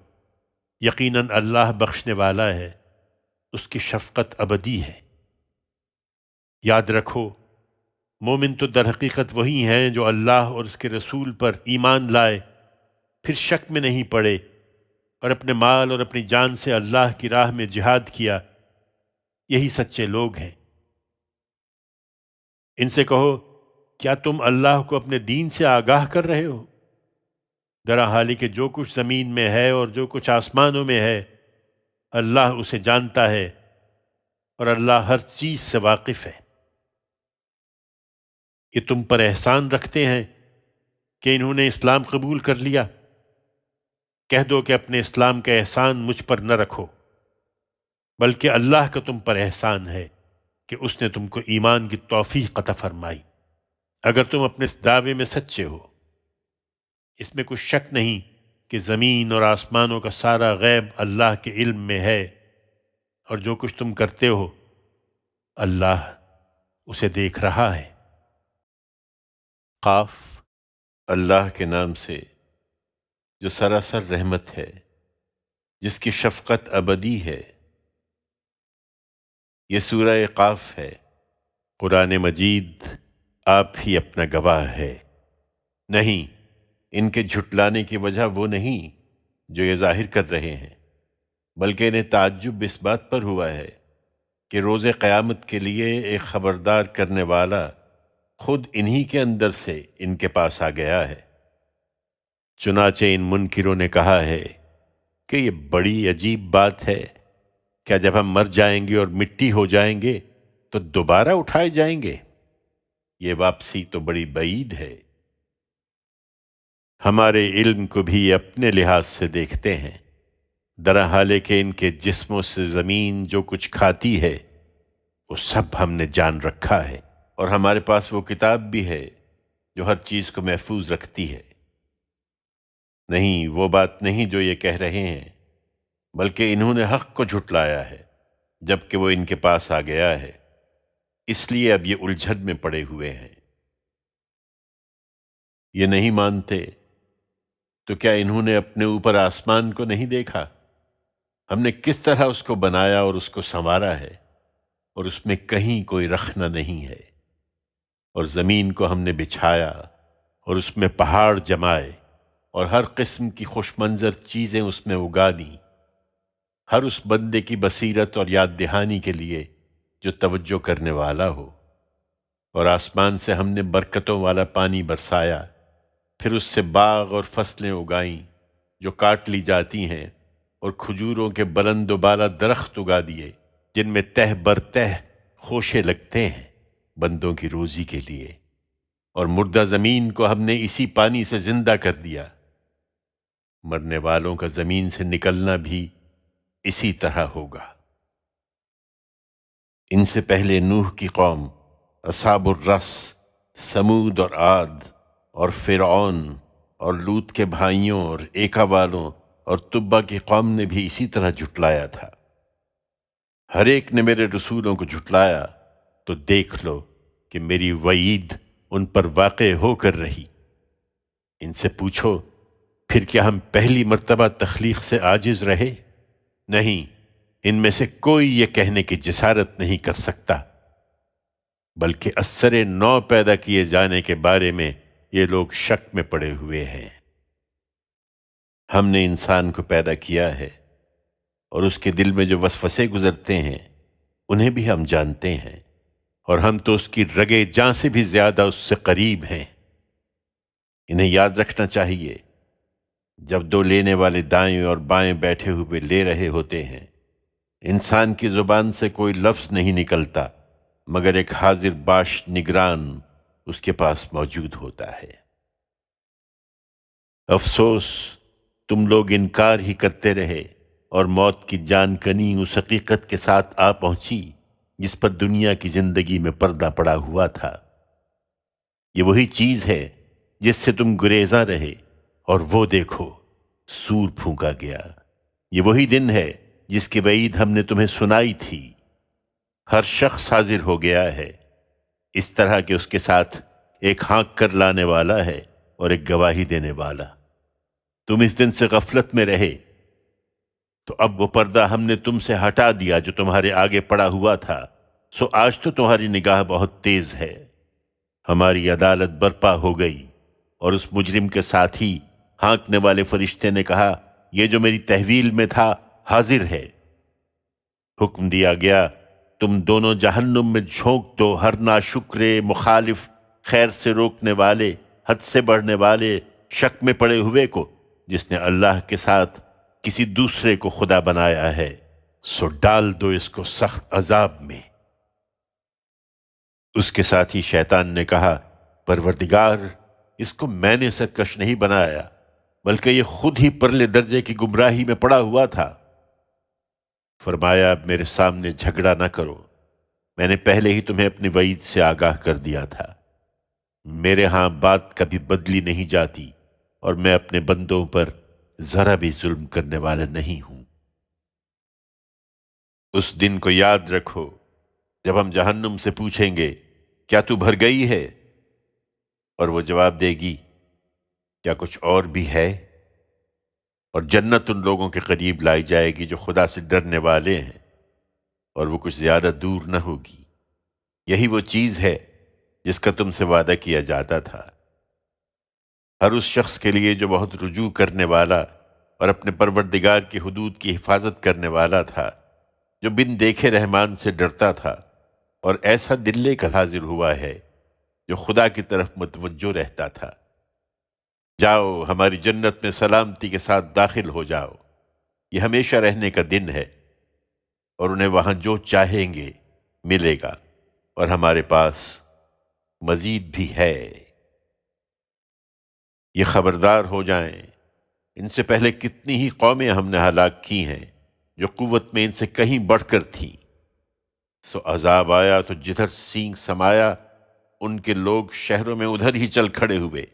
یقیناً اللہ بخشنے والا ہے، اس کی شفقت ابدی ہے۔ یاد رکھو، مومن تو در حقیقت وہی ہیں جو اللہ اور اس کے رسول پر ایمان لائے، پھر شک میں نہیں پڑے اور اپنے مال اور اپنی جان سے اللہ کی راہ میں جہاد کیا۔ یہی سچے لوگ ہیں۔ ان سے کہو، کیا تم اللہ کو اپنے دین سے آگاہ کر رہے ہو؟ درا حالی کہ جو کچھ زمین میں ہے اور جو کچھ آسمانوں میں ہے اللہ اسے جانتا ہے، اور اللہ ہر چیز سے واقف ہے۔ یہ تم پر احسان رکھتے ہیں کہ انہوں نے اسلام قبول کر لیا۔ کہہ دو کہ اپنے اسلام کا احسان مجھ پر نہ رکھو، بلکہ اللہ کا تم پر احسان ہے کہ اس نے تم کو ایمان کی توفیق عطا فرمائی۔ اگر تم اپنے اس دعوے میں سچے ہو، اس میں کچھ شک نہیں کہ زمین اور آسمانوں کا سارا غیب اللہ کے علم میں ہے، اور جو کچھ تم کرتے ہو اللہ اسے دیکھ رہا ہے۔ قاف۔ اللہ کے نام سے جو سراسر رحمت ہے، جس کی شفقت ابدی ہے۔ یہ سورہ قاف ہے۔ قرآن مجید آپ ہی اپنا گواہ ہے۔ نہیں، ان کے جھٹلانے کی وجہ وہ نہیں جو یہ ظاہر کر رہے ہیں، بلکہ انہیں تعجب اس بات پر ہوا ہے کہ روز قیامت کے لیے ایک خبردار کرنے والا خود انہی کے اندر سے ان کے پاس آ گیا ہے۔ چنانچہ ان منکروں نے کہا ہے کہ یہ بڑی عجیب بات ہے، کیا جب ہم مر جائیں گے اور مٹی ہو جائیں گے تو دوبارہ اٹھائے جائیں گے؟ یہ واپسی تو بڑی بعید ہے۔ ہمارے علم کو بھی اپنے لحاظ سے دیکھتے ہیں، درا حالے کہ ان کے جسموں سے زمین جو کچھ کھاتی ہے وہ سب ہم نے جان رکھا ہے، اور ہمارے پاس وہ کتاب بھی ہے جو ہر چیز کو محفوظ رکھتی ہے۔ نہیں، وہ بات نہیں جو یہ کہہ رہے ہیں، بلکہ انہوں نے حق کو جھٹلایا ہے جبکہ وہ ان کے پاس آ گیا ہے، اس لیے اب یہ الجھن میں پڑے ہوئے ہیں۔ یہ نہیں مانتے تو کیا انہوں نے اپنے اوپر آسمان کو نہیں دیکھا؟ ہم نے کس طرح اس کو بنایا اور اس کو سنوارا ہے، اور اس میں کہیں کوئی رخنہ نہیں ہے۔ اور زمین کو ہم نے بچھایا اور اس میں پہاڑ جمائے اور ہر قسم کی خوش منظر چیزیں اس میں اگا دیں، ہر اس بندے کی بصیرت اور یاد دہانی کے لیے جو توجہ کرنے والا ہو۔ اور آسمان سے ہم نے برکتوں والا پانی برسایا، پھر اس سے باغ اور فصلیں اگائیں جو کاٹ لی جاتی ہیں، اور کھجوروں کے بلند و بالا درخت اگا دیے جن میں تہ بر تہ خوشے لگتے ہیں بندوں کی روزی کے لیے۔ اور مردہ زمین کو ہم نے اسی پانی سے زندہ کر دیا۔ مرنے والوں کا زمین سے نکلنا بھی اسی طرح ہوگا۔ ان سے پہلے نوح کی قوم، اصحاب الرس، سمود اور عاد اور فرعون اور لوط کے بھائیوں اور ایکا والوں اور تبا کی قوم نے بھی اسی طرح جھٹلایا تھا۔ ہر ایک نے میرے رسولوں کو جھٹلایا، تو دیکھ لو کہ میری وعید ان پر واقع ہو کر رہی۔ ان سے پوچھو پھر کیا ہم پہلی مرتبہ تخلیق سے عاجز رہے؟ نہیں، ان میں سے کوئی یہ کہنے کی جسارت نہیں کر سکتا، بلکہ اثر نو پیدا کیے جانے کے بارے میں یہ لوگ شک میں پڑے ہوئے ہیں۔ ہم نے انسان کو پیدا کیا ہے، اور اس کے دل میں جو وسوسے گزرتے ہیں انہیں بھی ہم جانتے ہیں، اور ہم تو اس کی رگے جاں سے بھی زیادہ اس سے قریب ہیں۔ انہیں یاد رکھنا چاہیے، جب دو لینے والے دائیں اور بائیں بیٹھے ہوئے لے رہے ہوتے ہیں، انسان کی زبان سے کوئی لفظ نہیں نکلتا مگر ایک حاضر باش نگران اس کے پاس موجود ہوتا ہے۔ افسوس، تم لوگ انکار ہی کرتے رہے، اور موت کی جان کنی اس حقیقت کے ساتھ آ پہنچی جس پر دنیا کی زندگی میں پردہ پڑا ہوا تھا۔ یہ وہی چیز ہے جس سے تم گریزاں رہے، اور وہ دیکھو سور پھونکا گیا۔ یہ وہی دن ہے جس کی وعید ہم نے تمہیں سنائی تھی۔ ہر شخص حاضر ہو گیا ہے، اس طرح کہ اس کے ساتھ ایک ہانک کر لانے والا ہے اور ایک گواہی دینے والا۔ تم اس دن سے غفلت میں رہے، تو اب وہ پردہ ہم نے تم سے ہٹا دیا جو تمہارے آگے پڑا ہوا تھا، سو آج تو تمہاری نگاہ بہت تیز ہے۔ ہماری عدالت برپا ہو گئی، اور اس مجرم کے ساتھی ہانکنے والے فرشتے نے کہا، یہ جو میری تحویل میں تھا حاضر ہے۔ حکم دیا گیا، تم دونوں جہنم میں جھونک دو ہر ناشکرے، مخالف، خیر سے روکنے والے، حد سے بڑھنے والے، شک میں پڑے ہوئے کو، جس نے اللہ کے ساتھ کسی دوسرے کو خدا بنایا ہے، سو ڈال دو اس کو سخت عذاب میں۔ اس کے ساتھی شیطان نے کہا، پروردگار، اس کو میں نے سرکش نہیں بنایا، بلکہ یہ خود ہی پرلے درجے کی گمراہی میں پڑا ہوا تھا۔ فرمایا، اب میرے سامنے جھگڑا نہ کرو، میں نے پہلے ہی تمہیں اپنی وعید سے آگاہ کر دیا تھا۔ میرے ہاں بات کبھی بدلی نہیں جاتی، اور میں اپنے بندوں پر ذرا بھی ظلم کرنے والا نہیں ہوں۔ اس دن کو یاد رکھو جب ہم جہنم سے پوچھیں گے، کیا تو بھر گئی ہے؟ اور وہ جواب دے گی، کیا کچھ اور بھی ہے؟ اور جنت ان لوگوں کے قریب لائی جائے گی جو خدا سے ڈرنے والے ہیں، اور وہ کچھ زیادہ دور نہ ہوگی۔ یہی وہ چیز ہے جس کا تم سے وعدہ کیا جاتا تھا۔ ہر اس شخص کے لیے جو بہت رجوع کرنے والا اور اپنے پروردگار کی حدود کی حفاظت کرنے والا تھا، جو بن دیکھے رحمان سے ڈرتا تھا، اور ایسا دل لے کر حاضر ہوا ہے جو خدا کی طرف متوجہ رہتا تھا۔ جاؤ، ہماری جنت میں سلامتی کے ساتھ داخل ہو جاؤ۔ یہ ہمیشہ رہنے کا دن ہے، اور انہیں وہاں جو چاہیں گے ملے گا، اور ہمارے پاس مزید بھی ہے۔ یہ خبردار ہو جائیں، ان سے پہلے کتنی ہی قومیں ہم نے ہلاک کی ہیں جو قوت میں ان سے کہیں بڑھ کر تھیں۔ سو عذاب آیا تو جدھر سینگ سمایا، ان کے لوگ شہروں میں ادھر ہی چل کھڑے ہوئے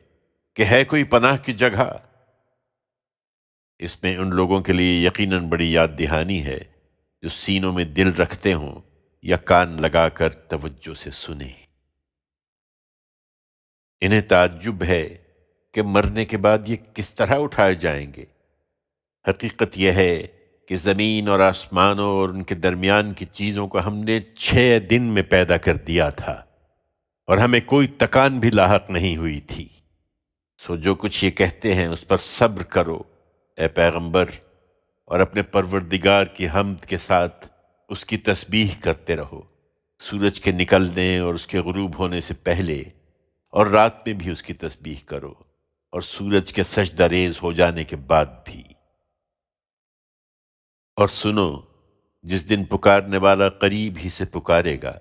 کہ ہے کوئی پناہ کی جگہ۔ اس میں ان لوگوں کے لیے یقیناً بڑی یاد دہانی ہے جو سینوں میں دل رکھتے ہوں یا کان لگا کر توجہ سے سنیں۔ انہیں تعجب ہے کہ مرنے کے بعد یہ کس طرح اٹھائے جائیں گے۔ حقیقت یہ ہے کہ زمین اور آسمانوں اور ان کے درمیان کی چیزوں کو ہم نے 6 دن میں پیدا کر دیا تھا، اور ہمیں کوئی تکان بھی لاحق نہیں ہوئی تھی۔ سو جو کچھ یہ کہتے ہیں اس پر صبر کرو اے پیغمبر، اور اپنے پروردگار کی حمد کے ساتھ اس کی تسبیح کرتے رہو، سورج کے نکلنے اور اس کے غروب ہونے سے پہلے، اور رات میں بھی اس کی تسبیح کرو، اور سورج کے سجدہ ریز ہو جانے کے بعد بھی۔ اور سنو، جس دن پکارنے والا قریب ہی سے پکارے گا،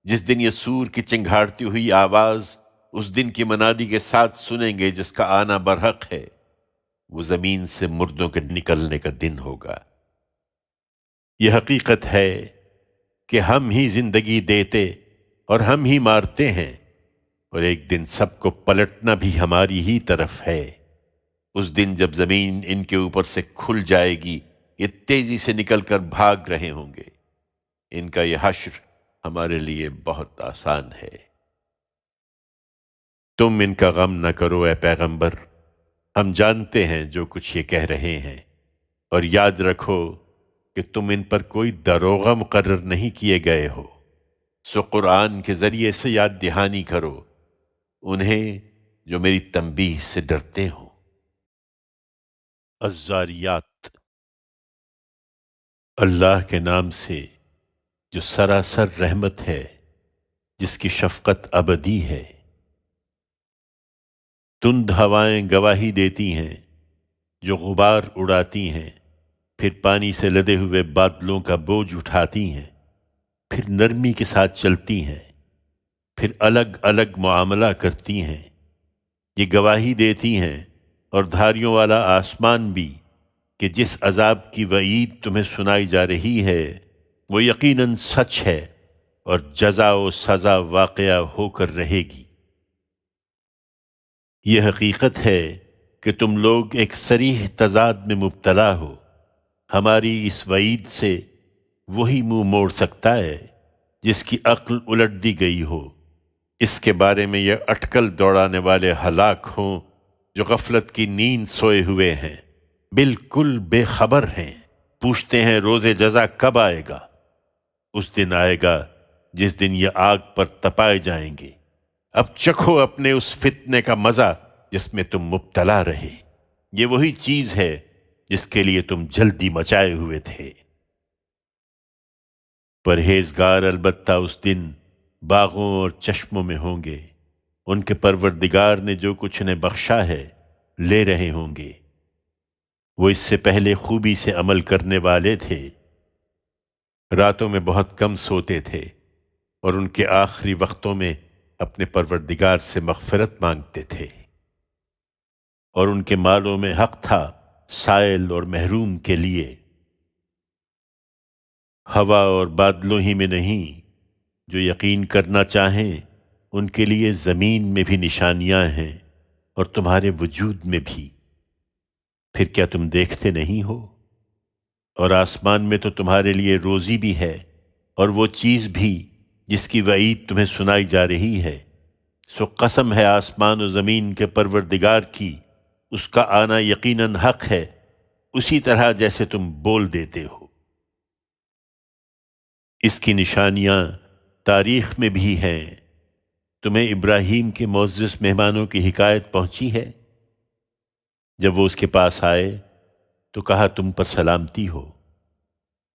جس دن یہ سور کی چنگھاڑتی ہوئی آواز اس دن کی منادی کے ساتھ سنیں گے جس کا آنا برحق ہے، وہ زمین سے مردوں کے نکلنے کا دن ہوگا۔ یہ حقیقت ہے کہ ہم ہی زندگی دیتے اور ہم ہی مارتے ہیں، اور ایک دن سب کو پلٹنا بھی ہماری ہی طرف ہے۔ اس دن جب زمین ان کے اوپر سے کھل جائے گی، یہ تیزی سے نکل کر بھاگ رہے ہوں گے۔ ان کا یہ حشر ہمارے لیے بہت آسان ہے۔ تم ان کا غم نہ کرو اے پیغمبر، ہم جانتے ہیں جو کچھ یہ کہہ رہے ہیں، اور یاد رکھو کہ تم ان پر کوئی داروغہ مقرر نہیں کیے گئے ہو، سو قرآن کے ذریعے سے یاد دہانی کرو انہیں جو میری تنبیہ سے ڈرتے ہوں۔ الذاریات۔ اللہ کے نام سے جو سراسر رحمت ہے، جس کی شفقت ابدی ہے۔ تند ہوائیں گواہی دیتی ہیں جو غبار اڑاتی ہیں، پھر پانی سے لدے ہوئے بادلوں کا بوجھ اٹھاتی ہیں، پھر نرمی کے ساتھ چلتی ہیں، پھر الگ الگ معاملہ کرتی ہیں۔ یہ گواہی دیتی ہیں اور دھاریوں والا آسمان بھی کہ جس عذاب کی وعید تمہیں سنائی جا رہی ہے وہ یقیناً سچ ہے اور جزا و سزا واقعہ ہو کر رہے گی۔ یہ حقیقت ہے کہ تم لوگ ایک صریح تضاد میں مبتلا ہو۔ ہماری اس وعید سے وہی منہ موڑ سکتا ہے جس کی عقل الٹ دی گئی ہو۔ اس کے بارے میں یہ اٹکل دوڑانے والے ہلاک ہوں جو غفلت کی نیند سوئے ہوئے ہیں، بالکل بے خبر ہیں، پوچھتے ہیں روز جزا کب آئے گا؟ اس دن آئے گا جس دن یہ آگ پر تپائے جائیں گے۔ اب چکھو اپنے اس فتنے کا مزہ جس میں تم مبتلا رہے۔ یہ وہی چیز ہے جس کے لیے تم جلدی مچائے ہوئے تھے۔ پرہیزگار البتہ اس دن باغوں اور چشموں میں ہوں گے، ان کے پروردگار نے جو کچھ انہیں بخشا ہے لے رہے ہوں گے۔ وہ اس سے پہلے خوبی سے عمل کرنے والے تھے، راتوں میں بہت کم سوتے تھے اور ان کے آخری وقتوں میں اپنے پروردگار سے مغفرت مانگتے تھے، اور ان کے مالوں میں حق تھا سائل اور محروم کے لیے۔ ہوا اور بادلوں ہی میں نہیں، جو یقین کرنا چاہیں ان کے لیے زمین میں بھی نشانیاں ہیں اور تمہارے وجود میں بھی۔ پھر کیا تم دیکھتے نہیں ہو؟ اور آسمان میں تو تمہارے لیے روزی بھی ہے اور وہ چیز بھی جس کی وعید تمہیں سنائی جا رہی ہے۔ سو قسم ہے آسمان و زمین کے پروردگار کی، اس کا آنا یقیناً حق ہے، اسی طرح جیسے تم بول دیتے ہو۔ اس کی نشانیاں تاریخ میں بھی ہیں۔ تمہیں ابراہیم کے معزز مہمانوں کی حکایت پہنچی ہے؟ جب وہ اس کے پاس آئے تو کہا تم پر سلامتی ہو۔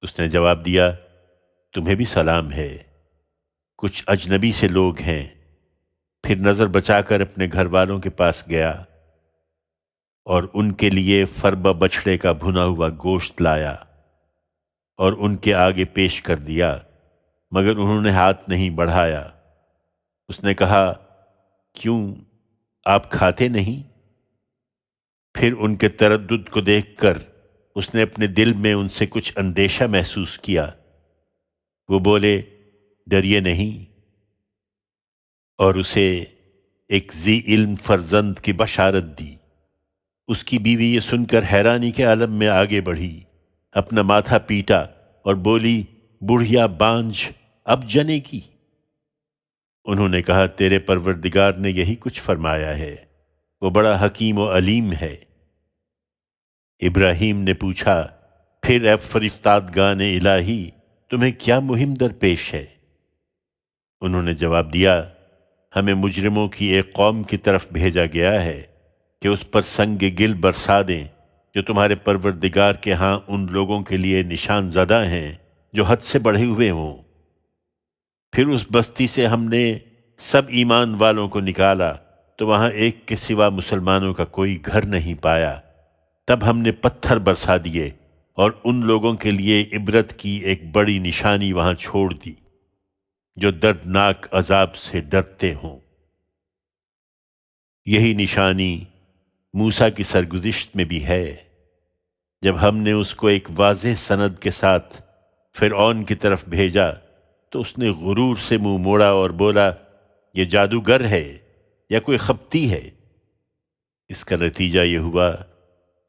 اس نے جواب دیا تمہیں بھی سلام ہے، کچھ اجنبی سے لوگ ہیں۔ پھر نظر بچا کر اپنے گھر والوں کے پاس گیا اور ان کے لیے فربہ بچھڑے کا بھنا ہوا گوشت لایا اور ان کے آگے پیش کر دیا، مگر انہوں نے ہاتھ نہیں بڑھایا۔ اس نے کہا کیوں آپ کھاتے نہیں؟ پھر ان کے تردد کو دیکھ کر اس نے اپنے دل میں ان سے کچھ اندیشہ محسوس کیا۔ وہ بولے ڈریے نہیں، اور اسے ایک ذی علم فرزند کی بشارت دی۔ اس کی بیوی یہ سن کر حیرانی کے عالم میں آگے بڑھی، اپنا ماتھا پیٹا اور بولی بڑھیا بانجھ اب جنے گی؟ انہوں نے کہا تیرے پروردگار نے یہی کچھ فرمایا ہے، وہ بڑا حکیم و علیم ہے۔ ابراہیم نے پوچھا پھر اے فرستادگان الہی تمہیں کیا مہم درپیش ہے؟ انہوں نے جواب دیا ہمیں مجرموں کی ایک قوم کی طرف بھیجا گیا ہے کہ اس پر سنگ گل برسا دیں جو تمہارے پروردگار کے ہاں ان لوگوں کے لیے نشان زدہ ہیں جو حد سے بڑھے ہوئے ہوں۔ پھر اس بستی سے ہم نے سب ایمان والوں کو نکالا تو وہاں ایک کے سوا مسلمانوں کا کوئی گھر نہیں پایا۔ تب ہم نے پتھر برسا دیے اور ان لوگوں کے لیے عبرت کی ایک بڑی نشانی وہاں چھوڑ دی جو دردناک عذاب سے ڈرتے ہوں۔ یہی نشانی موسیٰ کی سرگزشت میں بھی ہے، جب ہم نے اس کو ایک واضح سند کے ساتھ فرعون کی طرف بھیجا تو اس نے غرور سے منہ موڑا اور بولا یہ جادوگر ہے یا کوئی خپتی ہے۔ اس کا نتیجہ یہ ہوا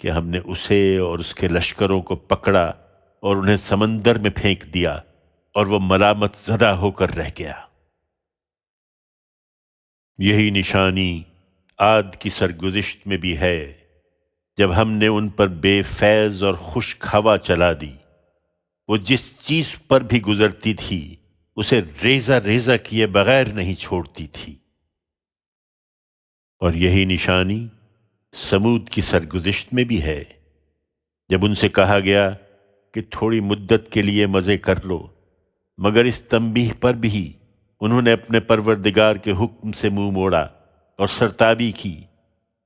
کہ ہم نے اسے اور اس کے لشکروں کو پکڑا اور انہیں سمندر میں پھینک دیا اور وہ ملامت زدہ ہو کر رہ گیا۔ یہی نشانی عاد کی سرگزشت میں بھی ہے، جب ہم نے ان پر بے فیض اور خشک ہوا چلا دی۔ وہ جس چیز پر بھی گزرتی تھی اسے ریزہ ریزہ کیے بغیر نہیں چھوڑتی تھی۔ اور یہی نشانی سمود کی سرگزشت میں بھی ہے، جب ان سے کہا گیا کہ تھوڑی مدت کے لیے مزے کر لو، مگر اس تنبیہ پر بھی انہوں نے اپنے پروردگار کے حکم سے منہ موڑا اور سرتابی کی،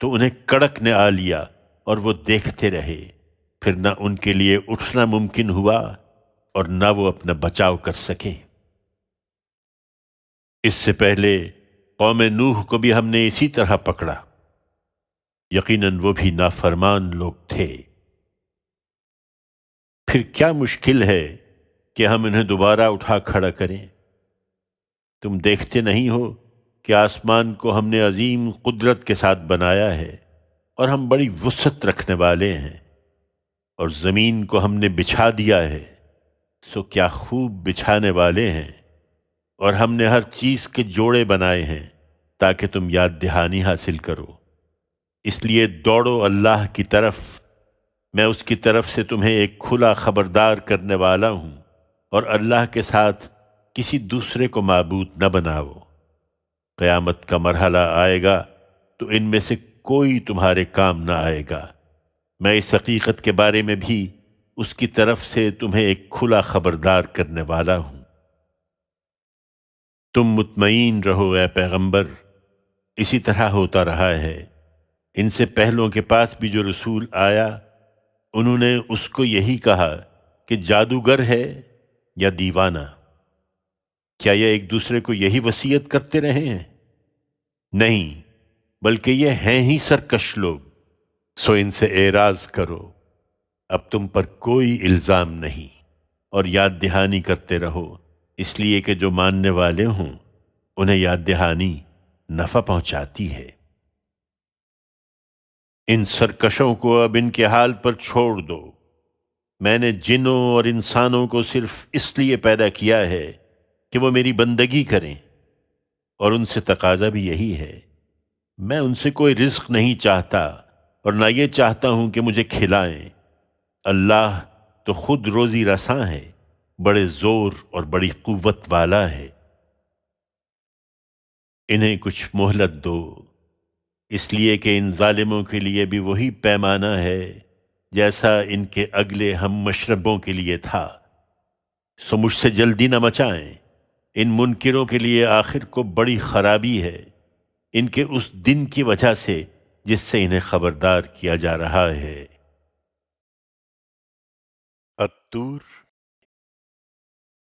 تو انہیں کڑک نے آ لیا اور وہ دیکھتے رہے، پھر نہ ان کے لیے اٹھنا ممکن ہوا اور نہ وہ اپنا بچاؤ کر سکے۔ اس سے پہلے قوم نوح کو بھی ہم نے اسی طرح پکڑا، یقیناً وہ بھی نافرمان لوگ تھے۔ پھر کیا مشکل ہے کہ ہم انہیں دوبارہ اٹھا کھڑا کریں؟ تم دیکھتے نہیں ہو کہ آسمان کو ہم نے عظیم قدرت کے ساتھ بنایا ہے اور ہم بڑی وسعت رکھنے والے ہیں، اور زمین کو ہم نے بچھا دیا ہے، سو کیا خوب بچھانے والے ہیں، اور ہم نے ہر چیز کے جوڑے بنائے ہیں تاکہ تم یاد دہانی حاصل کرو۔ اس لیے دوڑو اللہ کی طرف، میں اس کی طرف سے تمہیں ایک کھلا خبردار کرنے والا ہوں، اور اللہ کے ساتھ کسی دوسرے کو معبود نہ بناؤ۔ قیامت کا مرحلہ آئے گا تو ان میں سے کوئی تمہارے کام نہ آئے گا۔ میں اس حقیقت کے بارے میں بھی اس کی طرف سے تمہیں ایک کھلا خبردار کرنے والا ہوں۔ تم مطمئن رہو اے پیغمبر، اسی طرح ہوتا رہا ہے۔ ان سے پہلوں کے پاس بھی جو رسول آیا، انہوں نے اس کو یہی کہا کہ جادوگر ہے یا دیوانہ۔ کیا یہ ایک دوسرے کو یہی وصیت کرتے رہے ہیں؟ نہیں، بلکہ یہ ہیں ہی سرکش لوگ، سو ان سے اعراض کرو، اب تم پر کوئی الزام نہیں، اور یاد دہانی کرتے رہو، اس لیے کہ جو ماننے والے ہوں انہیں یاد دہانی نفع پہنچاتی ہے۔ ان سرکشوں کو اب ان کے حال پر چھوڑ دو۔ میں نے جنوں اور انسانوں کو صرف اس لیے پیدا کیا ہے کہ وہ میری بندگی کریں، اور ان سے تقاضا بھی یہی ہے۔ میں ان سے کوئی رزق نہیں چاہتا اور نہ یہ چاہتا ہوں کہ مجھے کھلائیں۔ اللہ تو خود روزی رساں ہے، بڑے زور اور بڑی قوت والا ہے۔ انہیں کچھ مہلت دو، اس لیے کہ ان ظالموں کے لیے بھی وہی پیمانہ ہے جیسا ان کے اگلے ہم مشربوں کے لیے تھا، سو مجھ سے جلدی نہ مچائیں۔ ان منکروں کے لیے آخر کو بڑی خرابی ہے، ان کے اس دن کی وجہ سے جس سے انہیں خبردار کیا جا رہا ہے۔ الطور،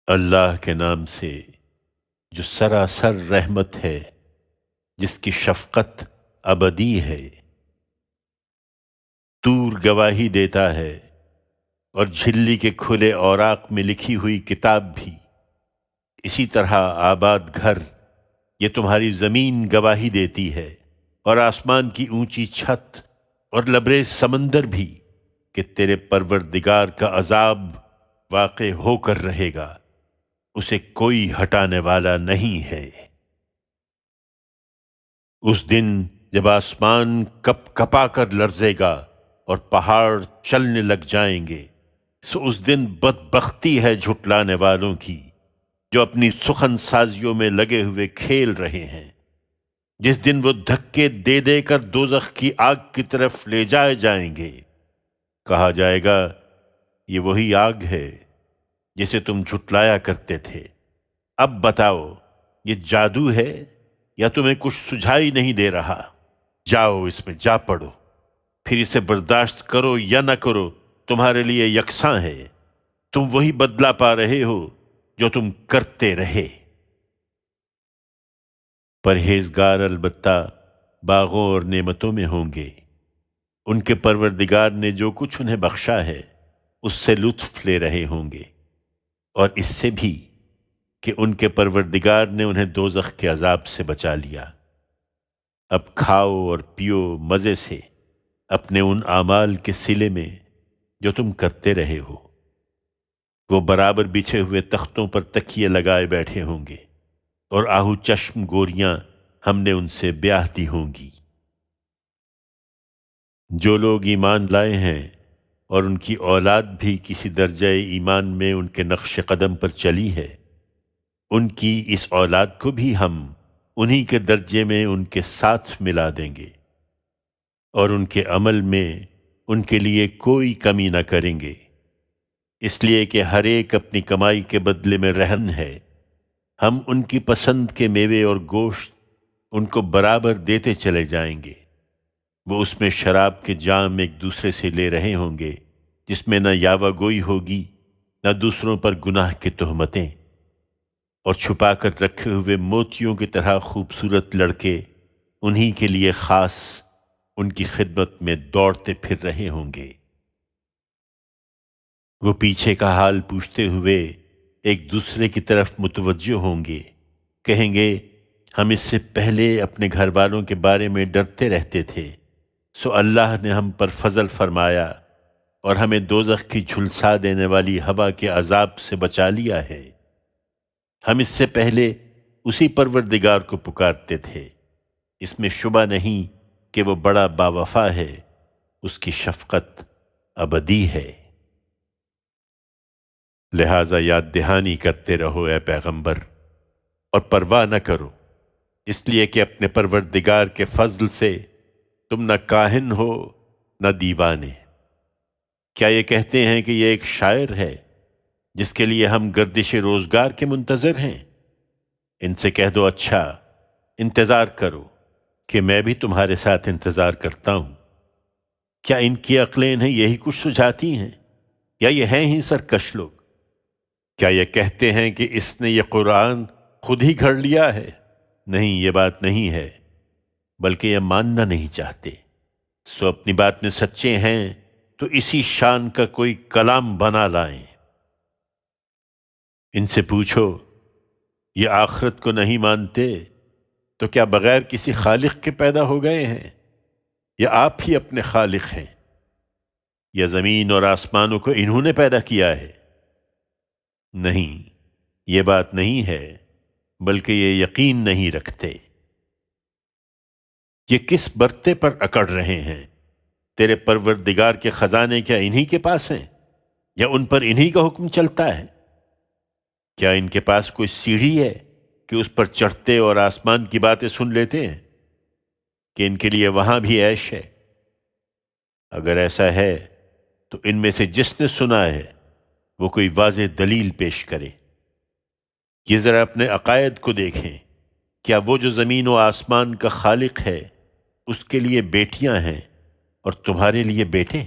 اللہ کے نام سے جو سراسر رحمت ہے، جس کی شفقت ابدی ہے۔ طور گواہی دیتا ہے، اور جھلی کے کھلے اوراق میں لکھی ہوئی کتاب بھی۔ اسی طرح آباد گھر، یہ تمہاری زمین گواہی دیتی ہے، اور آسمان کی اونچی چھت اور لبریز سمندر بھی، کہ تیرے پروردگار کا عذاب واقع ہو کر رہے گا، اسے کوئی ہٹانے والا نہیں ہے۔ اس دن جب آسمان کپ کپا کر لرزے گا اور پہاڑ چلنے لگ جائیں گے، سو اس دن بدبختی ہے جھٹلانے والوں کی، جو اپنی سخن سازیوں میں لگے ہوئے کھیل رہے ہیں۔ جس دن وہ دھکے دے دے کر دوزخ کی آگ کی طرف لے جائے جائیں گے، کہا جائے گا یہ وہی آگ ہے جسے تم جھٹلایا کرتے تھے۔ اب بتاؤ یہ جادو ہے یا تمہیں کچھ سجھائی نہیں دے رہا؟ جاؤ اس میں جا پڑو، پھر اسے برداشت کرو یا نہ کرو تمہارے لیے یکساں ہے۔ تم وہی بدلہ پا رہے ہو جو تم کرتے رہے۔ پرہیزگار البتہ باغوں اور نعمتوں میں ہوں گے، ان کے پروردگار نے جو کچھ انہیں بخشا ہے اس سے لطف لے رہے ہوں گے، اور اس سے بھی کہ ان کے پروردگار نے انہیں دوزخ کے عذاب سے بچا لیا۔ اب کھاؤ اور پیو مزے سے اپنے ان اعمال کے صلے میں جو تم کرتے رہے ہو۔ وہ برابر بچھے ہوئے تختوں پر تکیے لگائے بیٹھے ہوں گے، اور آہو چشم گوریاں ہم نے ان سے بیاہ دی ہوں گی۔ جو لوگ ایمان لائے ہیں اور ان کی اولاد بھی کسی درجہ ایمان میں ان کے نقش قدم پر چلی ہے، ان کی اس اولاد کو بھی ہم انہی کے درجے میں ان کے ساتھ ملا دیں گے، اور ان کے عمل میں ان کے لیے کوئی کمی نہ کریں گے، اس لیے کہ ہر ایک اپنی کمائی کے بدلے میں رہن ہے۔ ہم ان کی پسند کے میوے اور گوشت ان کو برابر دیتے چلے جائیں گے۔ وہ اس میں شراب کے جام ایک دوسرے سے لے رہے ہوں گے، جس میں نہ یاوہ گوئی ہوگی، نہ دوسروں پر گناہ کی تہمتیں، اور چھپا کر رکھے ہوئے موتیوں کی طرح خوبصورت لڑکے انہی کے لیے خاص ان کی خدمت میں دوڑتے پھر رہے ہوں گے۔ وہ پیچھے کا حال پوچھتے ہوئے ایک دوسرے کی طرف متوجہ ہوں گے، کہیں گے ہم اس سے پہلے اپنے گھر والوں کے بارے میں ڈرتے رہتے تھے، سو اللہ نے ہم پر فضل فرمایا اور ہمیں دوزخ کی جھلسا دینے والی ہوا کے عذاب سے بچا لیا ہے۔ ہم اس سے پہلے اسی پروردگار کو پکارتے تھے، اس میں شبہ نہیں کہ وہ بڑا باوفا ہے، اس کی شفقت ابدی ہے۔ لہٰذا یاد دہانی کرتے رہو اے پیغمبر، اور پرواہ نہ کرو، اس لیے کہ اپنے پروردگار کے فضل سے تم نہ کاہن ہو نہ دیوانے۔ کیا یہ کہتے ہیں کہ یہ ایک شاعر ہے جس کے لیے ہم گردش روزگار کے منتظر ہیں؟ ان سے کہہ دو اچھا، انتظار کرو کہ میں بھی تمہارے ساتھ انتظار کرتا ہوں۔ کیا ان کی عقلیں انہیں یہی کچھ سجھاتی ہیں، یا یہ ہیں ہی سرکش لوگ؟ کیا یہ کہتے ہیں کہ اس نے یہ قرآن خود ہی گھڑ لیا ہے؟ نہیں، یہ بات نہیں ہے، بلکہ یہ ماننا نہیں چاہتے۔ سو اپنی بات میں سچے ہیں تو اسی شان کا کوئی کلام بنا لائیں۔ ان سے پوچھو، یہ آخرت کو نہیں مانتے تو کیا بغیر کسی خالق کے پیدا ہو گئے ہیں، یا آپ ہی اپنے خالق ہیں؟ یا زمین اور آسمانوں کو انہوں نے پیدا کیا ہے؟ نہیں، یہ بات نہیں ہے، بلکہ یہ یقین نہیں رکھتے۔ یہ کس برتے پر اکڑ رہے ہیں؟ تیرے پروردگار کے خزانے کیا انہی کے پاس ہیں، یا ان پر انہی کا حکم چلتا ہے؟ کیا ان کے پاس کوئی سیڑھی ہے کہ اس پر چڑھتے اور آسمان کی باتیں سن لیتے ہیں، کہ ان کے لیے وہاں بھی عیش ہے؟ اگر ایسا ہے تو ان میں سے جس نے سنا ہے وہ کوئی واضح دلیل پیش کرے۔ یہ ذرا اپنے عقائد کو دیکھیں، کیا وہ جو زمین و آسمان کا خالق ہے اس کے لیے بیٹیاں ہیں اور تمہارے لیے بیٹے؟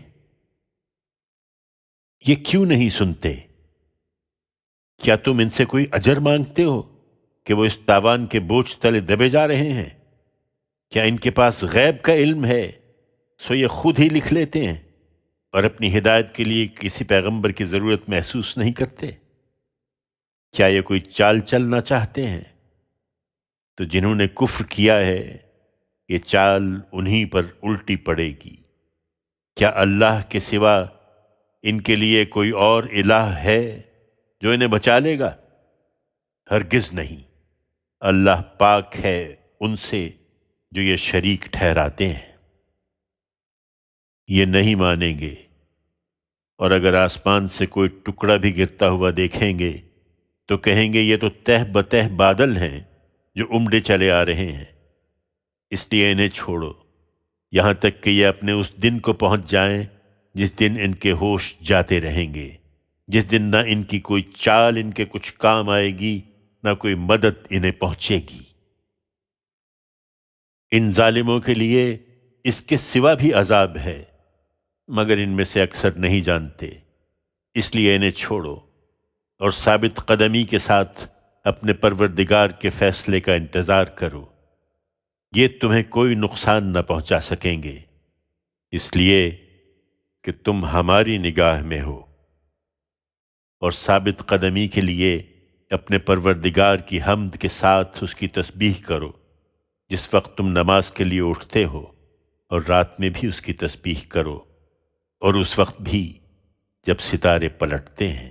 یہ کیوں نہیں سنتے؟ کیا تم ان سے کوئی اجر مانگتے ہو کہ وہ اس تاوان کے بوجھ تلے دبے جا رہے ہیں؟ کیا ان کے پاس غیب کا علم ہے سو یہ خود ہی لکھ لیتے ہیں اور اپنی ہدایت کے لیے کسی پیغمبر کی ضرورت محسوس نہیں کرتے؟ کیا یہ کوئی چال چلنا چاہتے ہیں؟ تو جنہوں نے کفر کیا ہے یہ چال انہی پر الٹی پڑے گی۔ کیا اللہ کے سوا ان کے لیے کوئی اور الہ ہے جو انہیں بچا لے گا؟ ہرگز نہیں، اللہ پاک ہے ان سے جو یہ شریک ٹھہراتے ہیں۔ یہ نہیں مانیں گے، اور اگر آسمان سے کوئی ٹکڑا بھی گرتا ہوا دیکھیں گے تو کہیں گے یہ تو تہ بتہ بادل ہیں جو امڈے چلے آ رہے ہیں۔ اس لیے انہیں چھوڑو یہاں تک کہ یہ اپنے اس دن کو پہنچ جائیں جس دن ان کے ہوش جاتے رہیں گے، جس دن نہ ان کی کوئی چال ان کے کچھ کام آئے گی، نہ کوئی مدد انہیں پہنچے گی۔ ان ظالموں کے لیے اس کے سوا بھی عذاب ہے، مگر ان میں سے اکثر نہیں جانتے۔ اس لیے انہیں چھوڑو اور ثابت قدمی کے ساتھ اپنے پروردگار کے فیصلے کا انتظار کرو۔ یہ تمہیں کوئی نقصان نہ پہنچا سکیں گے، اس لیے کہ تم ہماری نگاہ میں ہو۔ اور ثابت قدمی کے لیے اپنے پروردگار کی حمد کے ساتھ اس کی تسبیح کرو جس وقت تم نماز کے لیے اٹھتے ہو، اور رات میں بھی اس کی تسبیح کرو، اور اس وقت بھی جب ستارے پلٹتے ہیں۔